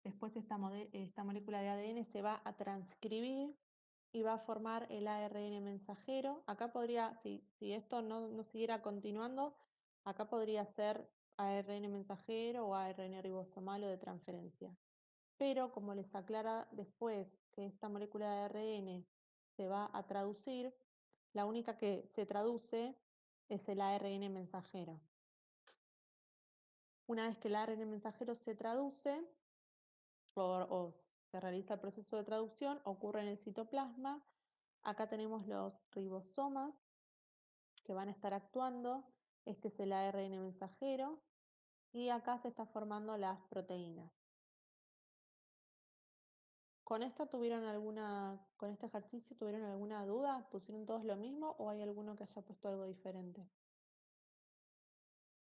Después esta molécula de ADN se va a transcribir y va a formar el ARN mensajero. Acá podría, si esto no siguiera continuando, acá podría ser ARN mensajero o ARN ribosomal o de transferencia. Pero como les aclara después que esta molécula de ARN se va a traducir, la única que se traduce es el ARN mensajero. Una vez que el ARN mensajero se traduce o se realiza el proceso de traducción, ocurre en el citoplasma. Acá tenemos los ribosomas que van a estar actuando. Este es el ARN mensajero y acá se están formando las proteínas. ¿Con este ejercicio tuvieron alguna duda? ¿Pusieron todos lo mismo o hay alguno que haya puesto algo diferente?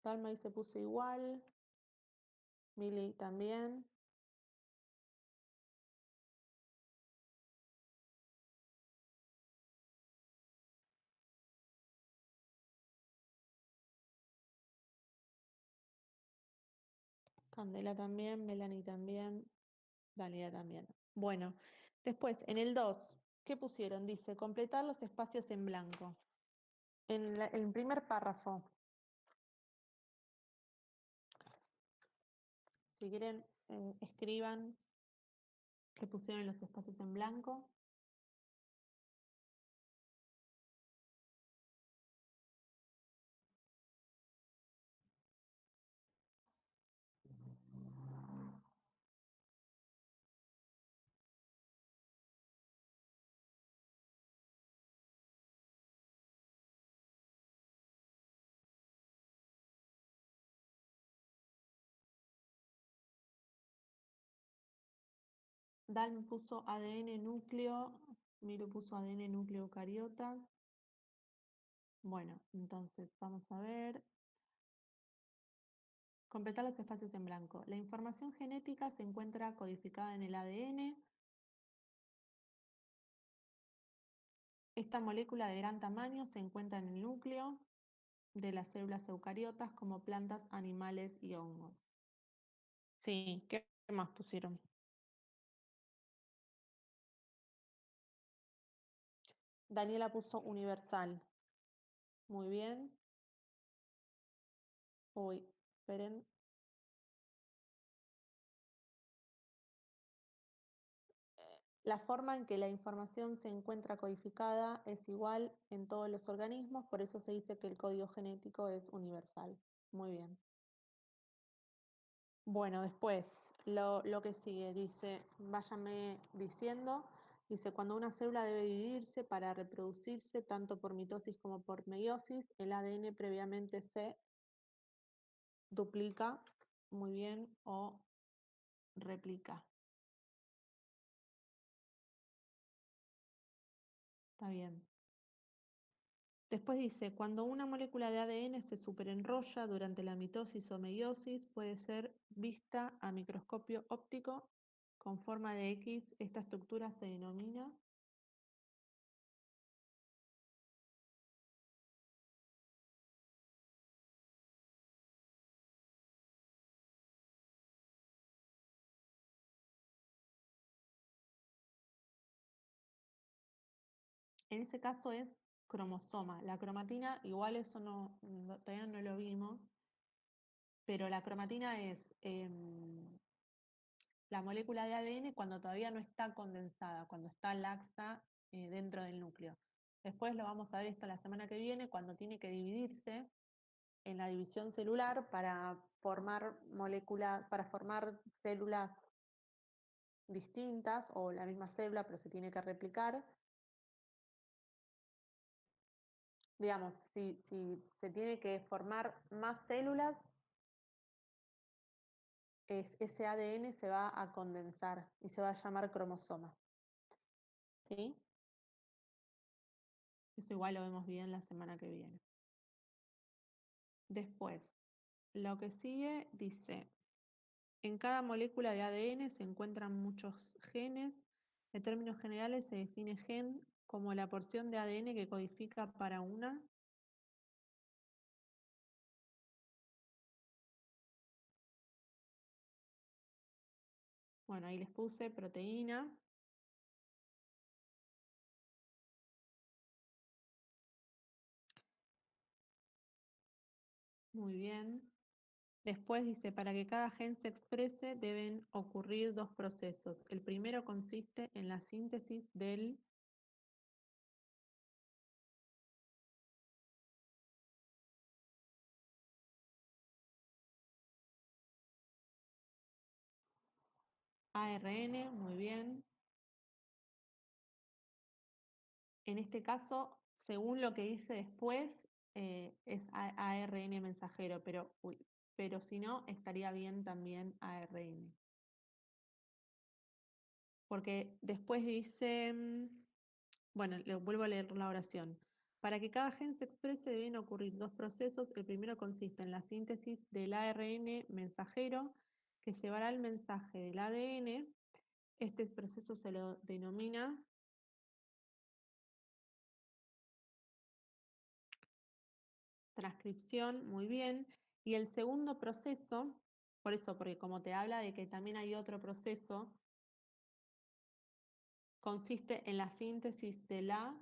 Dalma se puso igual, Mili también. Candela también, Melanie también, Daniela también. Bueno, después en el 2, ¿qué pusieron? Dice completar los espacios en blanco. En el primer párrafo, si quieren, escriban qué pusieron los espacios en blanco. Dal puso ADN núcleo, Miro puso ADN núcleo eucariotas. Bueno, entonces vamos a ver. Completar los espacios en blanco. La información genética se encuentra codificada en el ADN. Esta molécula de gran tamaño se encuentra en el núcleo de las células eucariotas como plantas, animales y hongos. Sí, ¿qué más pusieron? Daniela puso universal. Muy bien. Uy, esperen. La forma en que la información se encuentra codificada es igual en todos los organismos, por eso se dice que el código genético es universal. Muy bien. Bueno, después lo que sigue dice, váyame diciendo, dice, cuando una célula debe dividirse para reproducirse, tanto por mitosis como por meiosis, el ADN previamente se duplica, muy bien, o replica. Está bien. Después dice, cuando una molécula de ADN se superenrolla durante la mitosis o meiosis, puede ser vista a microscopio óptico con forma de X. Esta estructura se denomina. En ese caso es cromosoma. La cromatina, igual eso todavía no lo vimos, pero la cromatina es la molécula de ADN cuando todavía no está condensada, cuando está laxa dentro del núcleo. Después lo vamos a ver esto la semana que viene, cuando tiene que dividirse en la división celular para formar moléculas, para formar células distintas o la misma célula, pero se tiene que replicar. Digamos, si se tiene que formar más células, ese ADN se va a condensar y se va a llamar cromosoma. ¿Sí? Eso igual lo vemos bien la semana que viene. Después, lo que sigue dice, en cada molécula de ADN se encuentran muchos genes. En términos generales se define gen como la porción de ADN que codifica para una. Bueno, ahí les puse proteína. Muy bien. Después dice, para que cada gen se exprese deben ocurrir dos procesos. El primero consiste en la síntesis del ARN, muy bien. En este caso, según lo que dice después, es ARN mensajero, pero si no, estaría bien también ARN. Porque después dice, bueno, le vuelvo a leer la oración. Para que cada gen se exprese deben ocurrir dos procesos. El primero consiste en la síntesis del ARN mensajero que llevará el mensaje del ADN. Este proceso se lo denomina transcripción, muy bien. Y el segundo proceso, por eso, porque como te habla de que también hay otro proceso, consiste en la síntesis de la.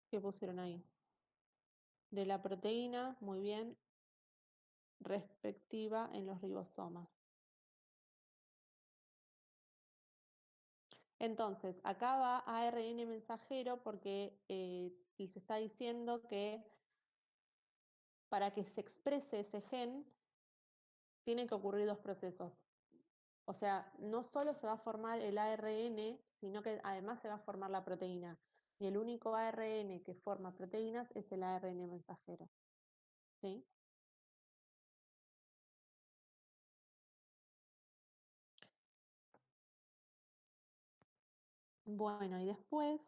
¿Qué pusieron ahí? De la proteína, muy bien, respectiva en los ribosomas. Entonces, acá va ARN mensajero porque se está diciendo que para que se exprese ese gen, tienen que ocurrir dos procesos. O sea, no solo se va a formar el ARN, sino que además se va a formar la proteína. Y el único ARN que forma proteínas es el ARN mensajero. ¿Sí? Bueno, y después,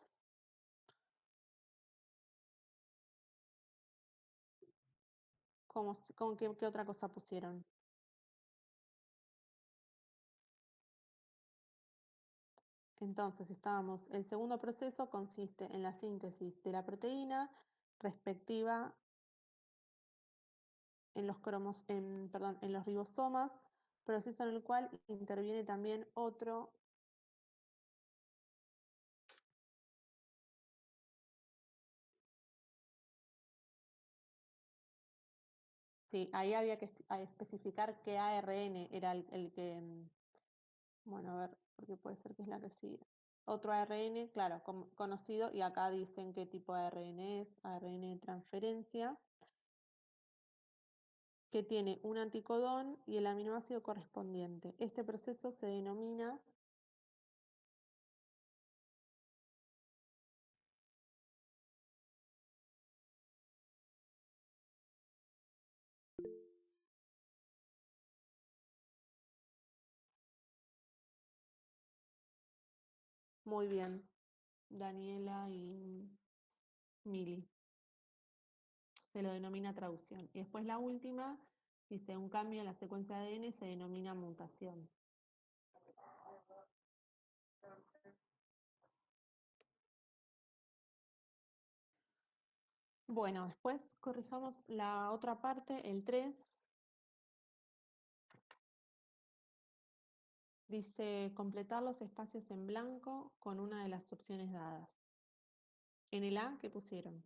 ¿qué otra cosa pusieron? Entonces, el segundo proceso consiste en la síntesis de la proteína respectiva en los ribosomas, proceso en el cual interviene también otro Sí, ahí había que especificar qué ARN era el que, bueno, a ver, porque puede ser que es la que sigue. Otro ARN, claro, conocido, y acá dicen qué tipo de ARN es, ARN de transferencia, que tiene un anticodón y el aminoácido correspondiente. Este proceso se denomina, muy bien, Daniela y Mili, se lo denomina traducción. Y después la última, dice, un cambio en la secuencia de ADN se denomina mutación. Bueno, después corrijamos la otra parte, el 3. Dice completar los espacios en blanco con una de las opciones dadas. En el A, ¿qué pusieron?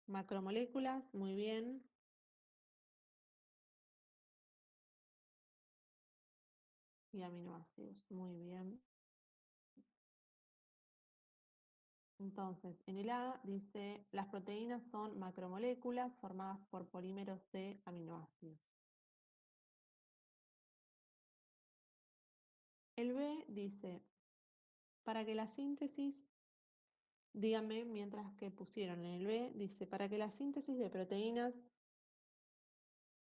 Macromoléculas, muy bien. Y aminoácidos, muy bien. Entonces, en el A dice, las proteínas son macromoléculas formadas por polímeros de aminoácidos. El B dice, para que la síntesis, díganme mientras que pusieron en el B, dice, para que la síntesis de proteínas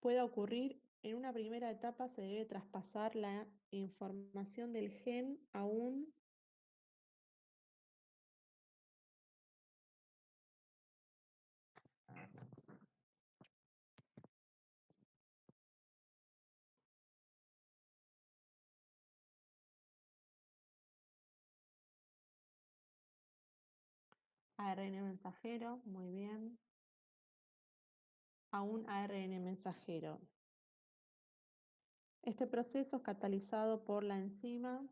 pueda ocurrir, en una primera etapa se debe traspasar la información del gen a un ARN mensajero, muy bien, a un ARN mensajero. Este proceso es catalizado por la enzima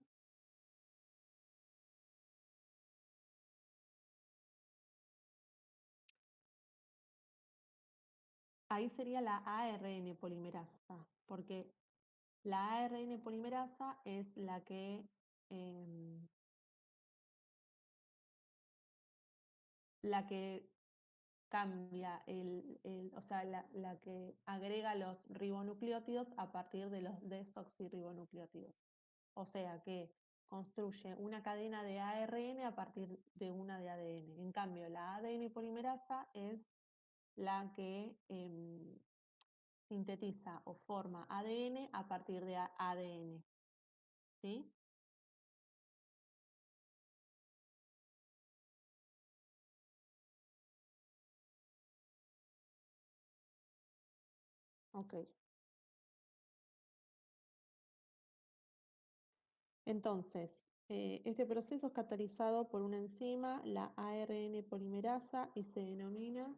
ahí sería la ARN polimerasa, porque la ARN polimerasa es em, la que cambia, o sea, la que agrega los ribonucleótidos a partir de los desoxirribonucleótidos. O sea que construye una cadena de ARN a partir de una de ADN. En cambio, la ADN polimerasa es la que sintetiza o forma ADN a partir de ADN. ¿Sí? Ok. Entonces, este proceso es catalizado por una enzima, la ARN polimerasa, y se denomina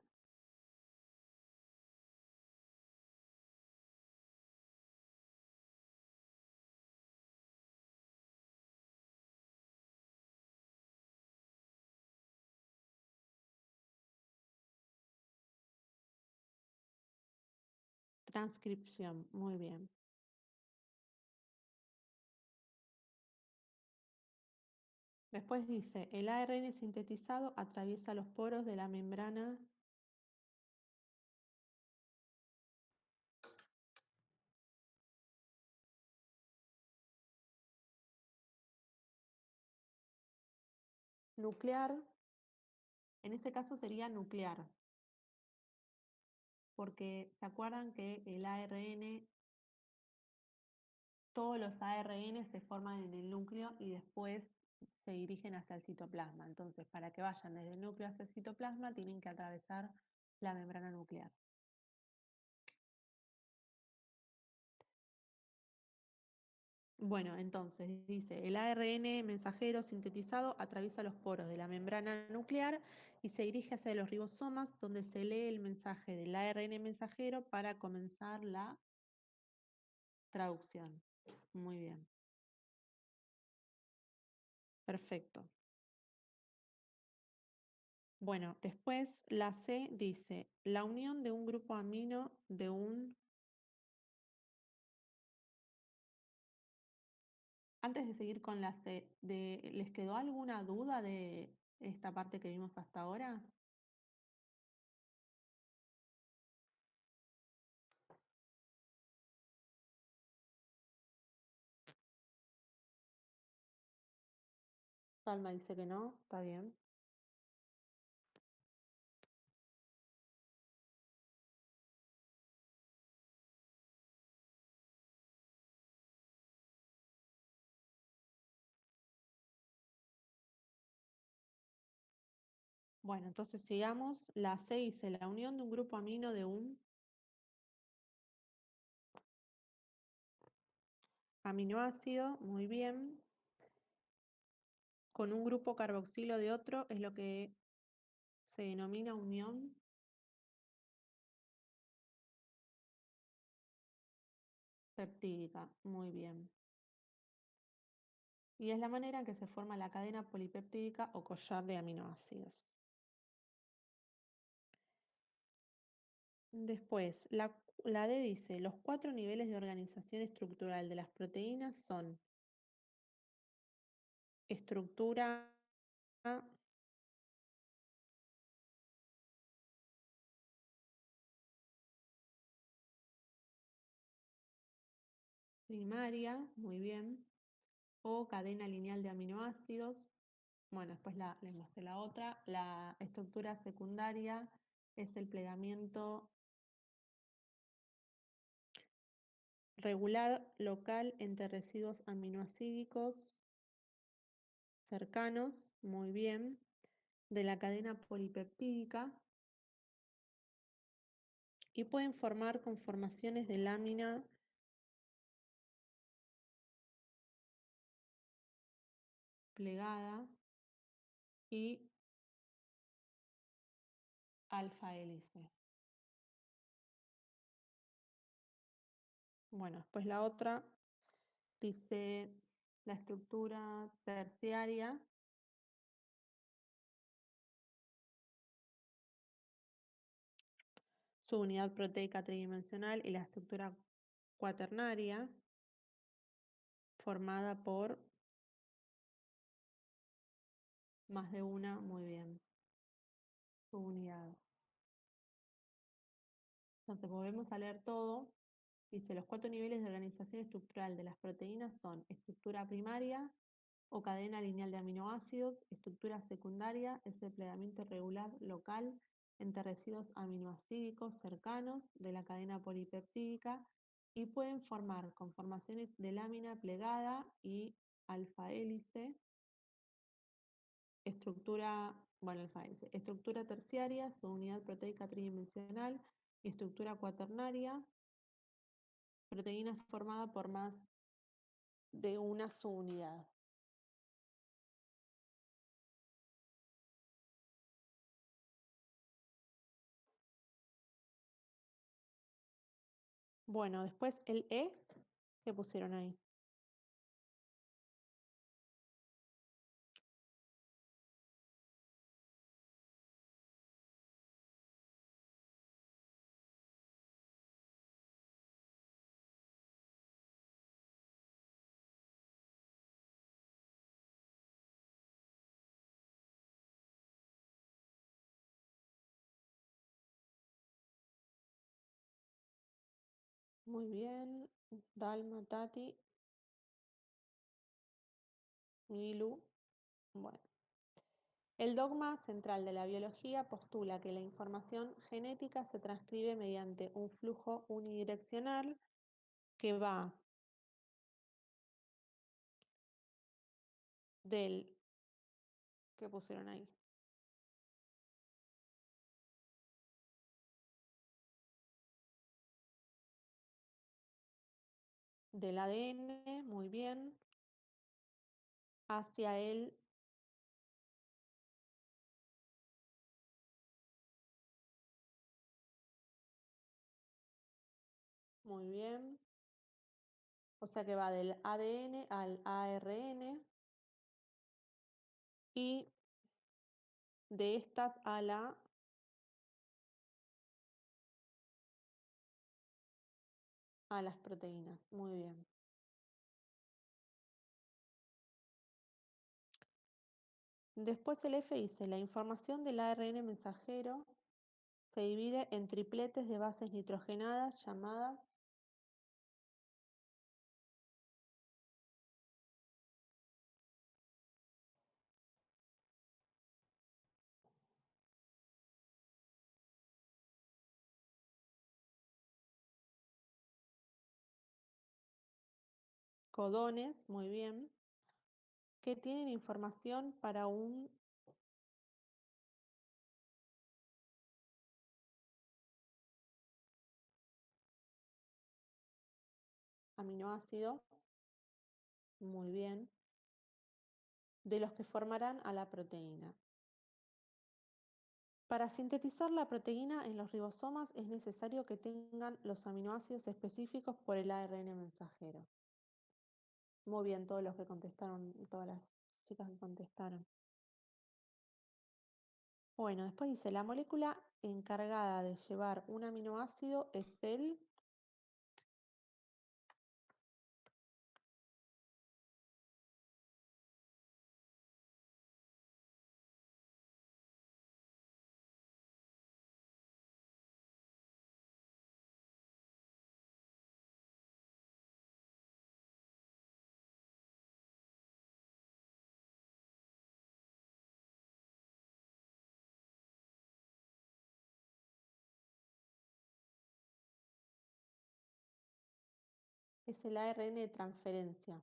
transcripción. Muy bien. Después dice, el ARN sintetizado atraviesa los poros de la membrana nuclear. En ese caso sería nuclear, porque se acuerdan que el ARN, todos los ARN se forman en el núcleo y después se dirigen hacia el citoplasma. Entonces, para que vayan desde el núcleo hacia el citoplasma, tienen que atravesar la membrana nuclear. Bueno, entonces dice, el ARN mensajero sintetizado atraviesa los poros de la membrana nuclear y se dirige hacia los ribosomas, donde se lee el mensaje del ARN mensajero para comenzar la traducción. Muy bien. Perfecto. Bueno, después la C dice, la unión de un grupo amino de un... Antes de seguir con la C, ¿les quedó alguna duda de esta parte que vimos hasta ahora? Salma dice que no, está bien. Bueno, entonces sigamos. La C dice, la unión de un grupo amino de un aminoácido, muy bien, con un grupo carboxilo de otro, es lo que se denomina unión peptídica, muy bien. Y es la manera en que se forma la cadena polipeptídica o collar de aminoácidos. Después, la D dice, los 4 niveles de organización estructural de las proteínas son estructura primaria, muy bien, o cadena lineal de aminoácidos. Bueno, después les mostré la otra. La estructura secundaria es el plegamiento regular local entre residuos aminoácidos cercanos, muy bien, de la cadena polipeptídica y pueden formar conformaciones de lámina plegada y alfa hélice. Bueno, después la otra dice la estructura terciaria su unidad proteica tridimensional y la estructura cuaternaria formada por más de una, muy bien, subunidad. Entonces volvemos a leer todo. Dice, los 4 niveles de organización estructural de las proteínas son estructura primaria o cadena lineal de aminoácidos, estructura secundaria es el plegamiento regular local entre residuos aminoácidos cercanos de la cadena polipeptídica y pueden formar conformaciones de lámina plegada y alfa hélice, estructura terciaria, su unidad proteica tridimensional y estructura cuaternaria, proteína formada por más de una subunidad. Bueno, después el E, ¿qué pusieron ahí? Muy bien, Dalma, Tati, Milu. Bueno, el dogma central de la biología postula que la información genética se transcribe mediante un flujo unidireccional que va del... ¿Qué pusieron ahí? Del ADN, muy bien, hacia el... Muy bien. O sea que va del ADN al ARN y de estas a las proteínas. Muy bien. Después el F dice, la información del ARN mensajero se divide en tripletes de bases nitrogenadas llamadas codones, muy bien, que tienen información para un aminoácido, muy bien, de los que formarán a la proteína. Para sintetizar la proteína en los ribosomas es necesario que tengan los aminoácidos específicos por el ARN mensajero. Muy bien, todos los que contestaron, todas las chicas que contestaron. Bueno, después dice, la molécula encargada de llevar un aminoácido es el... Es el ARN de transferencia.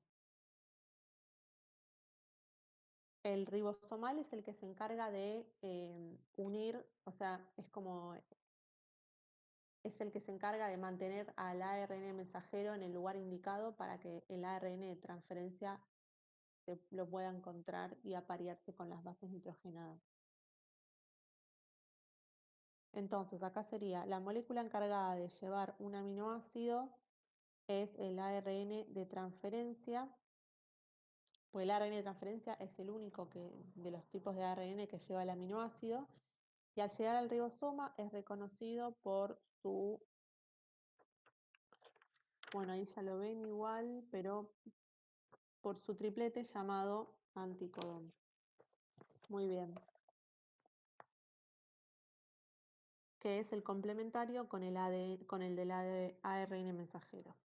El ribosomal es el que se encarga de unir, o sea, es el que se encarga de mantener al ARN mensajero en el lugar indicado para que el ARN de transferencia lo pueda encontrar y aparearse con las bases nitrogenadas. Entonces, acá sería la molécula encargada de llevar un aminoácido es el ARN de transferencia, pues el ARN de transferencia es el único de los tipos de ARN que lleva el aminoácido, y al llegar al ribosoma es reconocido por su, bueno, ahí ya lo ven igual, pero por su triplete llamado anticodón. Muy bien. Que es el complementario con con el del ARN mensajero.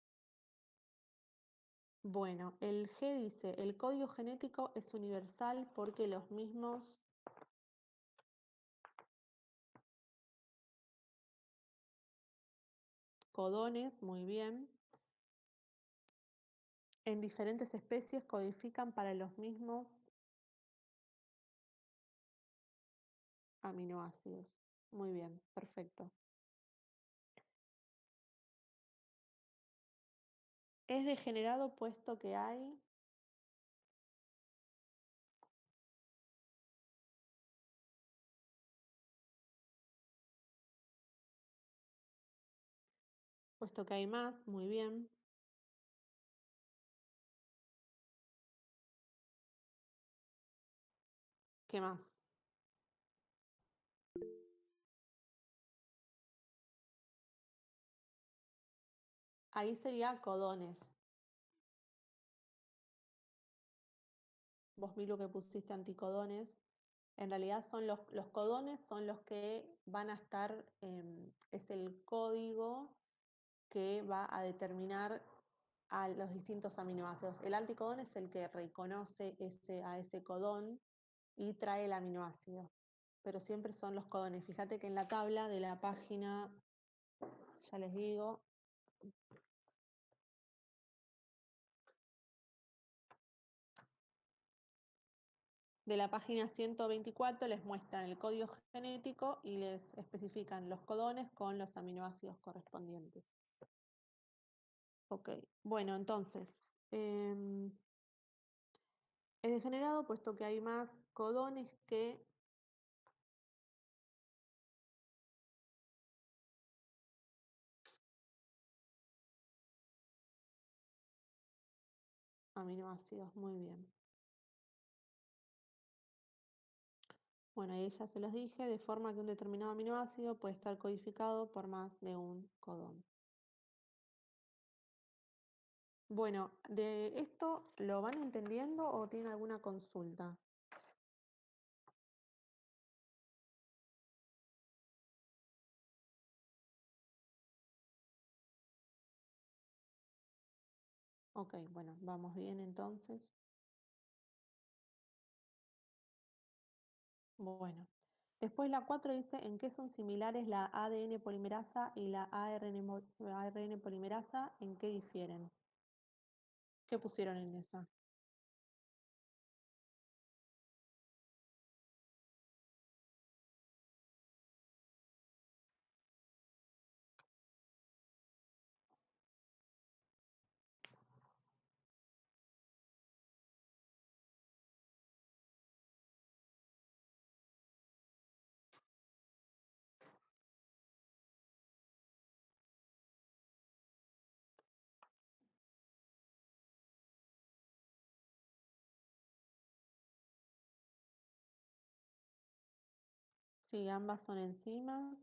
Bueno, el G dice, el código genético es universal porque los mismos codones, muy bien, en diferentes especies codifican para los mismos aminoácidos. Muy bien, perfecto. Es degenerado puesto que hay más, muy bien. ¿Qué más? Ahí sería codones. Vos vi lo que pusiste anticodones. En realidad son los codones son los que van a estar, es el código que va a determinar a los distintos aminoácidos. El anticodón es el que reconoce a ese codón y trae el aminoácido, pero siempre son los codones. Fíjate que en la tabla de la página, ya les digo, de la página 124 les muestran el código genético y les especifican los codones con los aminoácidos correspondientes. Ok, bueno, entonces, es degenerado puesto que hay más codones que aminoácidos. Muy bien. Bueno, ahí ya se los dije, de forma que un determinado aminoácido puede estar codificado por más de un codón. Bueno, ¿de esto lo van entendiendo o tienen alguna consulta? Ok, bueno, vamos bien entonces. Bueno, después la 4 dice en qué son similares la ADN polimerasa y la ARN polimerasa, en qué difieren. ¿Qué pusieron en esa? Sí, ambas son enzimas.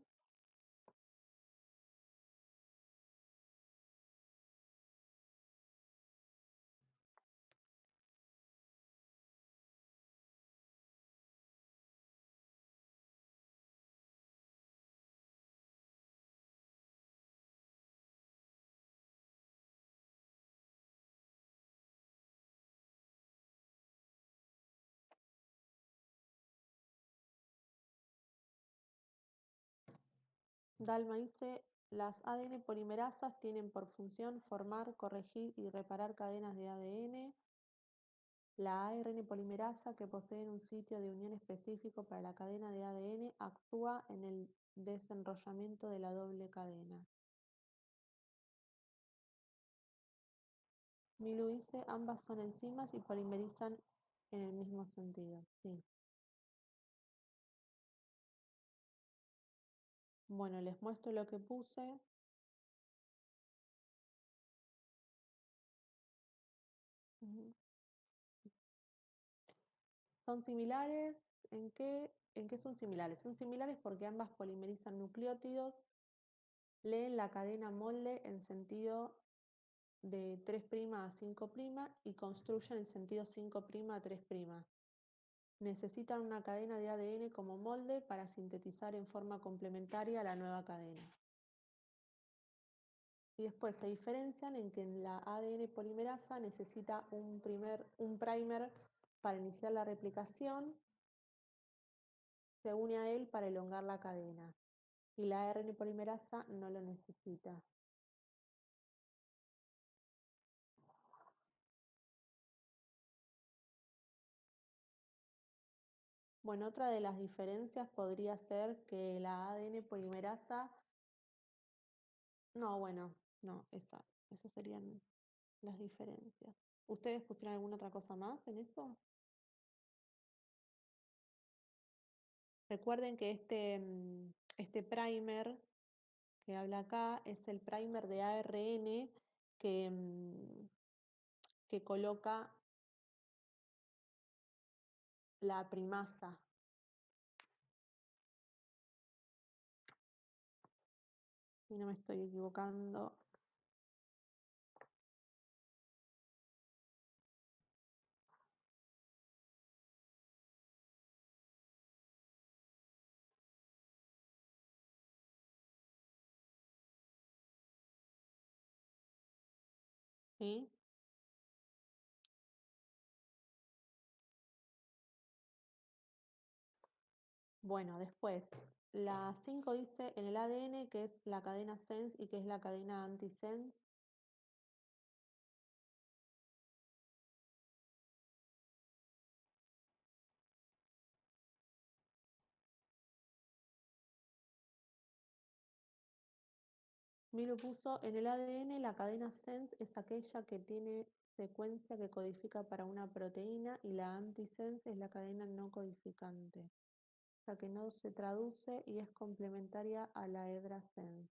Dalma dice, las ADN polimerasas tienen por función formar, corregir y reparar cadenas de ADN. La ARN polimerasa, que posee un sitio de unión específico para la cadena de ADN, actúa en el desenrollamiento de la doble cadena. Milu dice, ambas son enzimas y polimerizan en el mismo sentido. Sí. Bueno, les muestro lo que puse. Ujú. ¿Son similares? ¿En qué son similares? Son similares porque ambas polimerizan nucleótidos, leen la cadena molde en sentido de 3' a 5' y construyen en sentido 5' a 3'. Necesitan una cadena de ADN como molde para sintetizar en forma complementaria la nueva cadena. Y después se diferencian en que en la ADN polimerasa necesita un primer para iniciar la replicación, se une a él para elongar la cadena, y la ARN polimerasa no lo necesita. Bueno, otra de las diferencias podría ser que la ADN polimerasa, no, bueno, no, esas serían las diferencias. ¿Ustedes pusieron alguna otra cosa más en eso? Recuerden que este primer que habla acá es el primer de ARN que, que coloca la primasa. Si no me estoy equivocando. ¿Sí? Bueno, después, la 5 dice en el ADN que es la cadena sense y que es la cadena antisense. Milo puso en el ADN la cadena sense es aquella que tiene secuencia que codifica para una proteína y la antisense es la cadena no codificante, o sea que no se traduce y es complementaria a la hebra sense.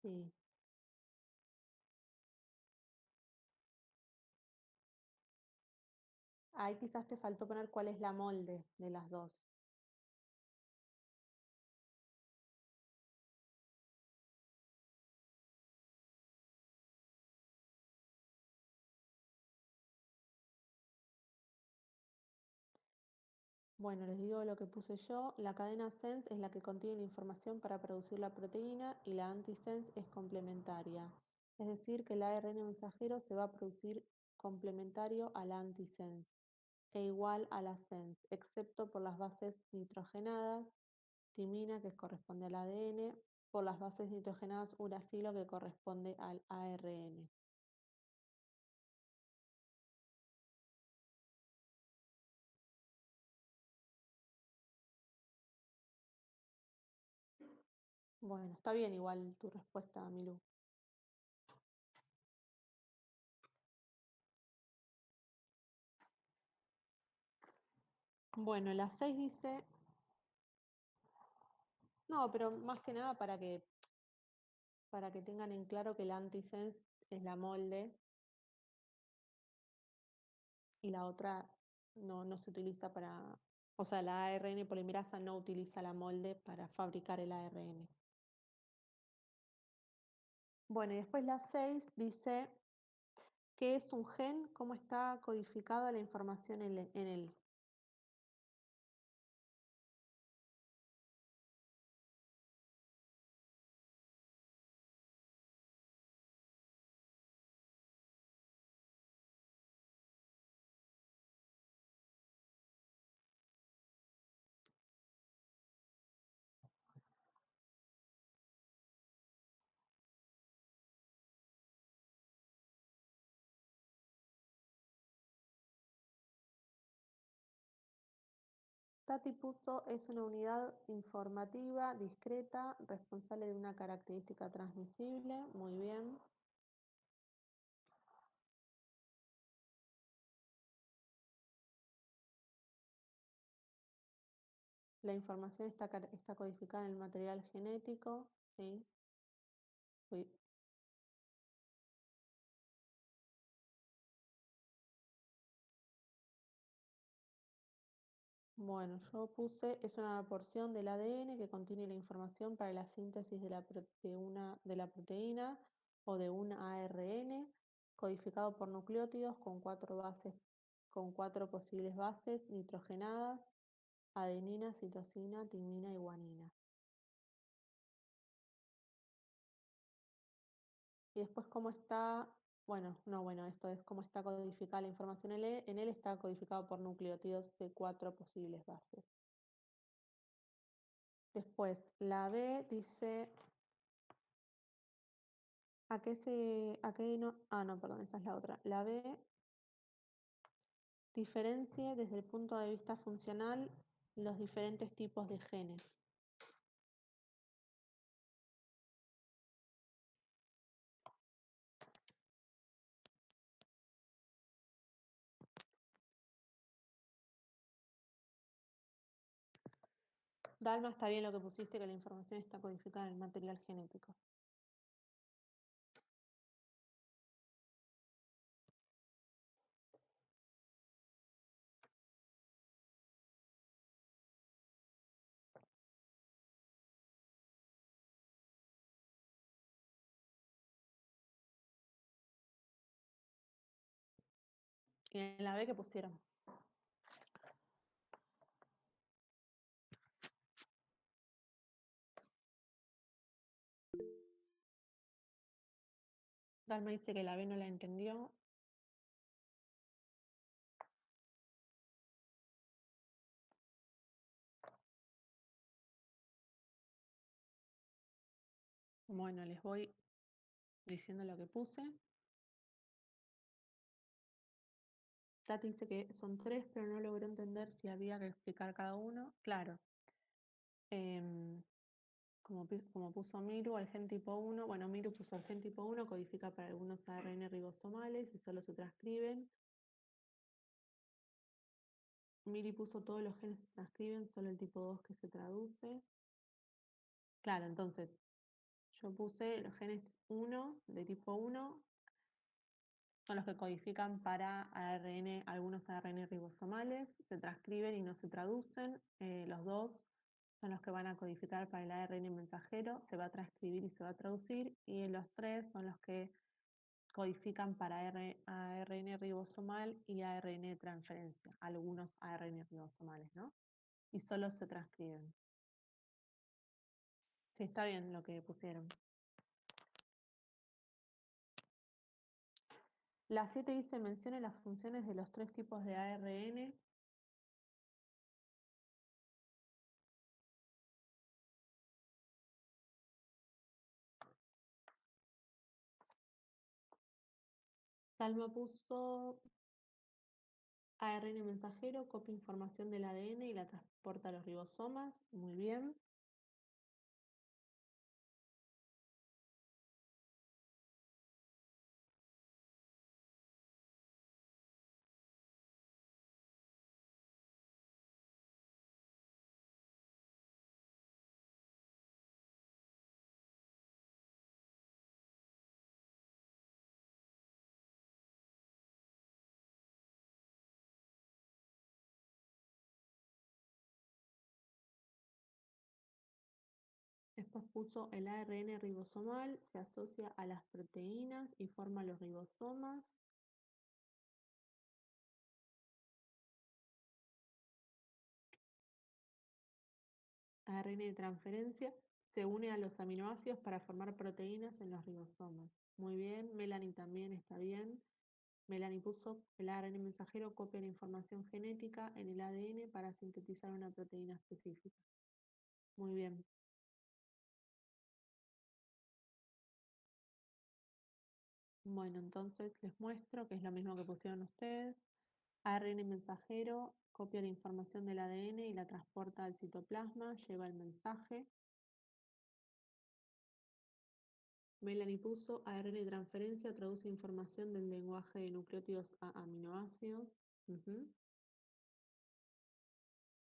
Sí. ahí quizás te faltó poner cuál es la molde de las dos. Bueno, les digo lo que puse yo. La cadena sense es la que contiene la información para producir la proteína y la antisense es complementaria. Es decir, que el ARN mensajero se va a producir complementario a la antisense e igual a la sense, excepto por las bases nitrogenadas, timina que corresponde al ADN, por las bases nitrogenadas uracilo que corresponde al ARN. Bueno, está bien igual tu respuesta, Milú. Bueno, la 6 dice, no, pero más que nada para que tengan en claro que la antisense es la molde y la otra no se utiliza para, o sea, la ARN polimerasa no utiliza la molde para fabricar el ARN. Bueno, y después la 6 dice, ¿qué es un gen? ¿Cómo está codificada la información en él? Tati puso es una unidad informativa, discreta, responsable de una característica transmisible. Muy bien. La información está codificada en el material genético. ¿Sí? Uy, bueno, yo puse, es una porción del ADN que contiene la información para la síntesis de la proteína o de un ARN, codificado por nucleótidos con cuatro posibles bases nitrogenadas, adenina, citosina, timina y guanina. Y después cómo está, bueno, no, bueno, esto es cómo está codificada la información en él está codificado por nucleótidos de cuatro posibles bases. Después, la B dice, a qué no, no, perdón, esa es la otra. La B diferencia desde el punto de vista funcional los diferentes tipos de genes. Dalma, está bien lo que pusiste, que la información está codificada en el material genético. Y en la B que pusieron. Dalma dice que la B no la entendió. Bueno, les voy diciendo lo que puse. Tati dice que son tres, pero no logró entender si había que explicar cada uno. Claro, em, como puso Miru, el gen tipo 1, bueno, Miru puso el gen tipo 1, codifica para algunos ARN ribosomales y solo se transcriben. Miri puso todos los genes se transcriben, solo el tipo 2 que se traduce. Claro, entonces yo puse los genes 1 de tipo 1 son los que codifican para ARN, algunos ARN ribosomales, se transcriben y no se traducen. Los dos son los que van a codificar para el ARN mensajero, se va a transcribir y se va a traducir, y los tres son los que codifican para ARN ribosomal y ARN de transferencia, algunos ARN ribosomales, ¿no? Y solo se transcriben. Sí, está bien lo que pusieron. La 7 dice, mencione las funciones de los tres tipos de ARN. Salma puso ARN mensajero, copia información del ADN y la transporta a los ribosomas. Muy bien. Después puso el ARN ribosomal, se asocia a las proteínas y forma los ribosomas. ARN de transferencia se une a los aminoácidos para formar proteínas en los ribosomas. Muy bien, Melanie también está bien. Melanie puso el ARN mensajero copia la información genética en el ADN para sintetizar una proteína específica. Muy bien. Bueno, entonces les muestro que es lo mismo que pusieron ustedes. ARN mensajero copia la información del ADN y la transporta al citoplasma, lleva el mensaje. Melanie puso ARN de transferencia, traduce información del lenguaje de nucleótidos a aminoácidos. Ujú.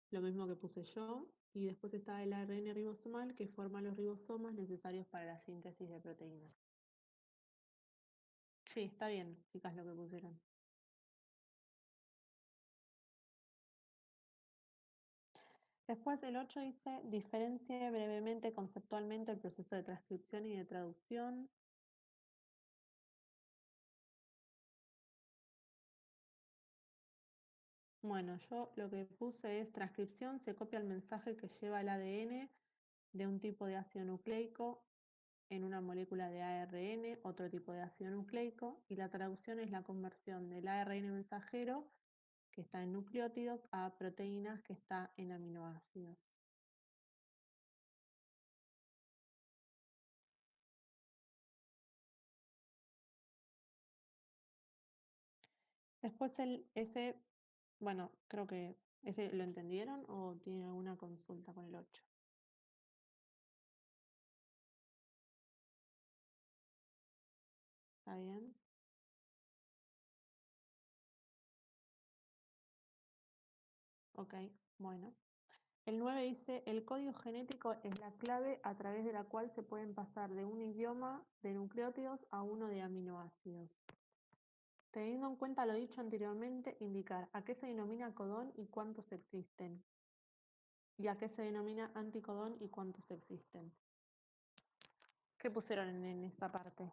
Lo mismo que puse yo. Y después está el ARN ribosomal que forma los ribosomas necesarios para la síntesis de proteínas. Sí, está bien, chicas, lo que pusieron. Después el 8 dice, diferencie brevemente conceptualmente el proceso de transcripción y de traducción. Bueno, yo lo que puse es transcripción, se copia el mensaje que lleva el ADN de un tipo de ácido nucleico en una molécula de ARN, otro tipo de ácido nucleico, y la traducción es la conversión del ARN mensajero, que está en nucleótidos, a proteínas, que está en aminoácidos. Después bueno, creo que ese lo entendieron o tienen alguna consulta con el 8. ¿Está bien? Ok, bueno. El 9 dice, el código genético es la clave a través de la cual se pueden pasar de un idioma de nucleótidos a uno de aminoácidos. Teniendo en cuenta lo dicho anteriormente, indicar a qué se denomina codón y cuántos existen. Y a qué se denomina anticodón y cuántos existen. ¿Qué pusieron en esta parte?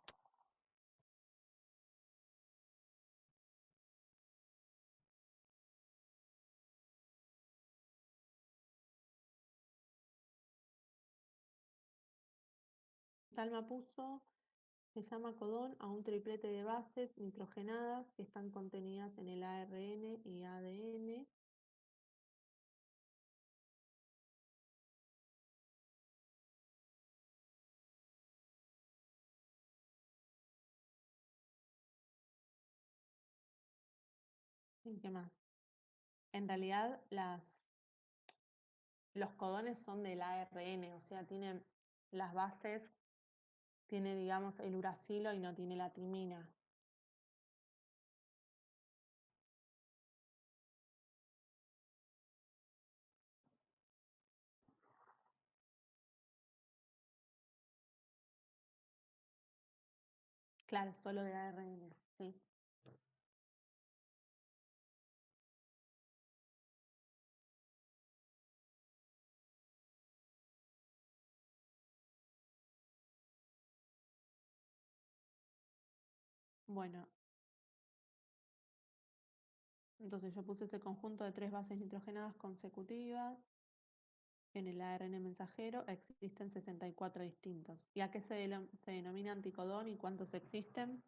Talma puso, se llama codón a un triplete de bases nitrogenadas que están contenidas en el ARN y ADN. ¿Y qué más? En realidad los codones son del ARN, o sea, tienen las bases, tiene, digamos, el uracilo y no tiene la timina. Claro, solo de ARN, sí. Bueno, entonces yo puse ese conjunto de tres bases nitrogenadas consecutivas. En el ARN mensajero existen 64 distintos. ¿Y a qué se denomina anticodón y cuántos existen?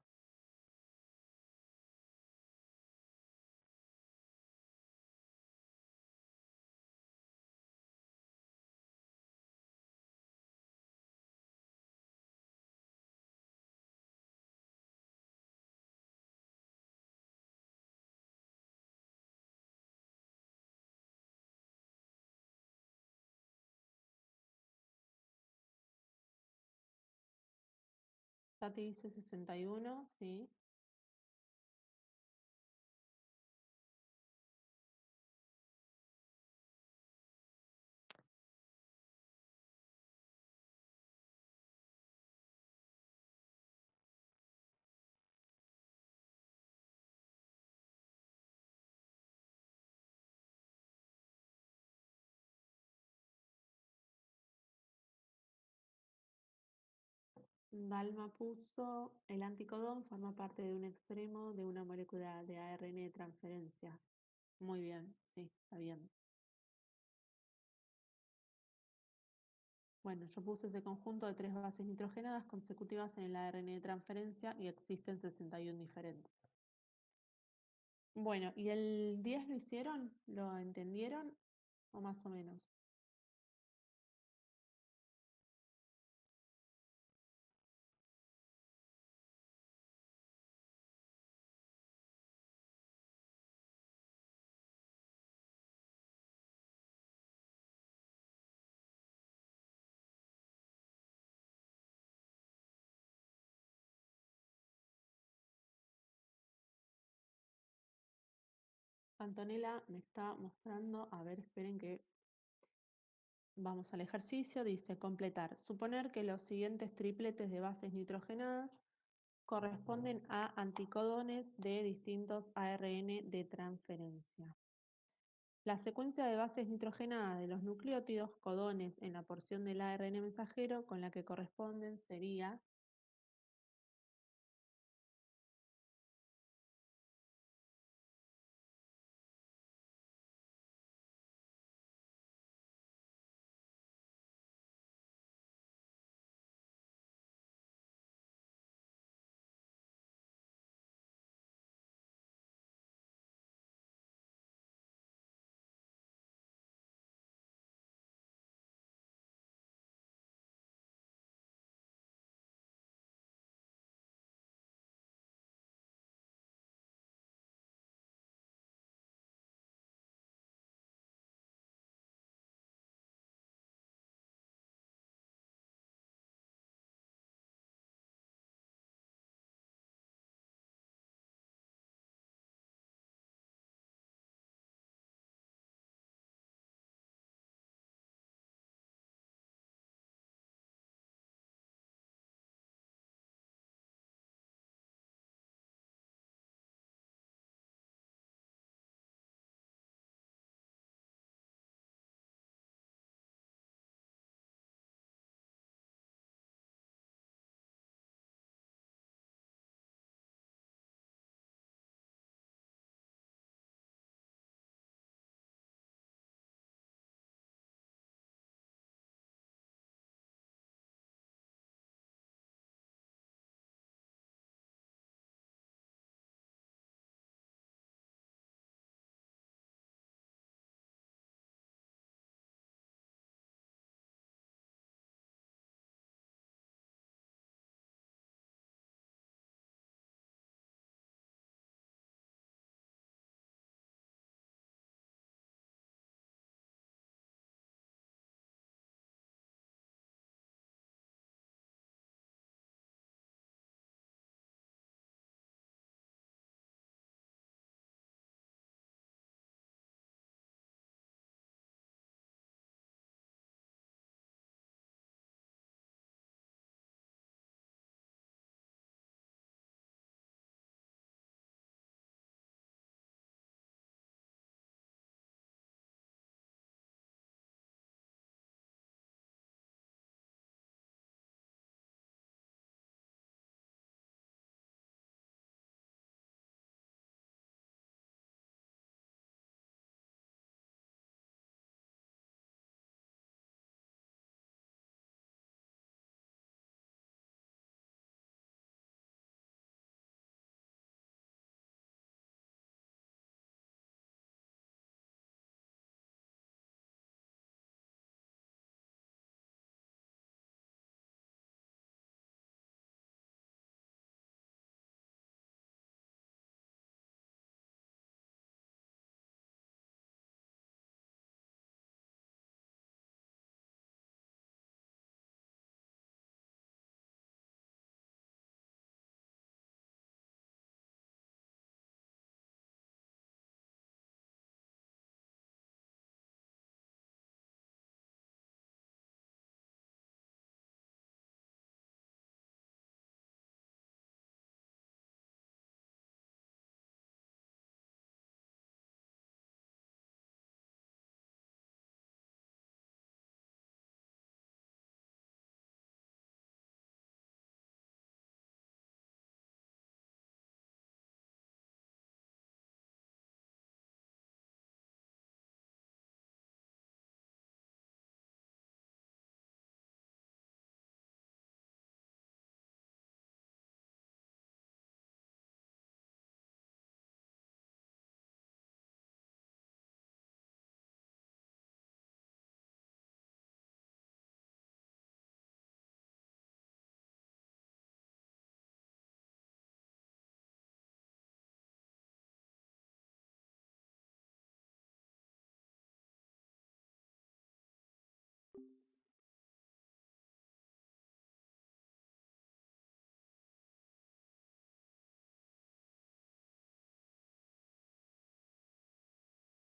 Tati dice 61, sí. Dalma puso, el anticodón forma parte de un extremo de una molécula de ARN de transferencia. Muy bien, sí, está bien. Bueno, yo puse ese conjunto de tres bases nitrogenadas consecutivas en el ARN de transferencia y existen 61 diferentes. Bueno, ¿y el 10 lo hicieron? ¿Lo entendieron? ¿O más o menos? Antonella me está mostrando, a ver, esperen que vamos al ejercicio, dice completar. Suponer que los siguientes tripletes de bases nitrogenadas corresponden a anticodones de distintos ARN de transferencia. La secuencia de bases nitrogenadas de los nucleótidos codones en la porción del ARN mensajero con la que corresponden sería,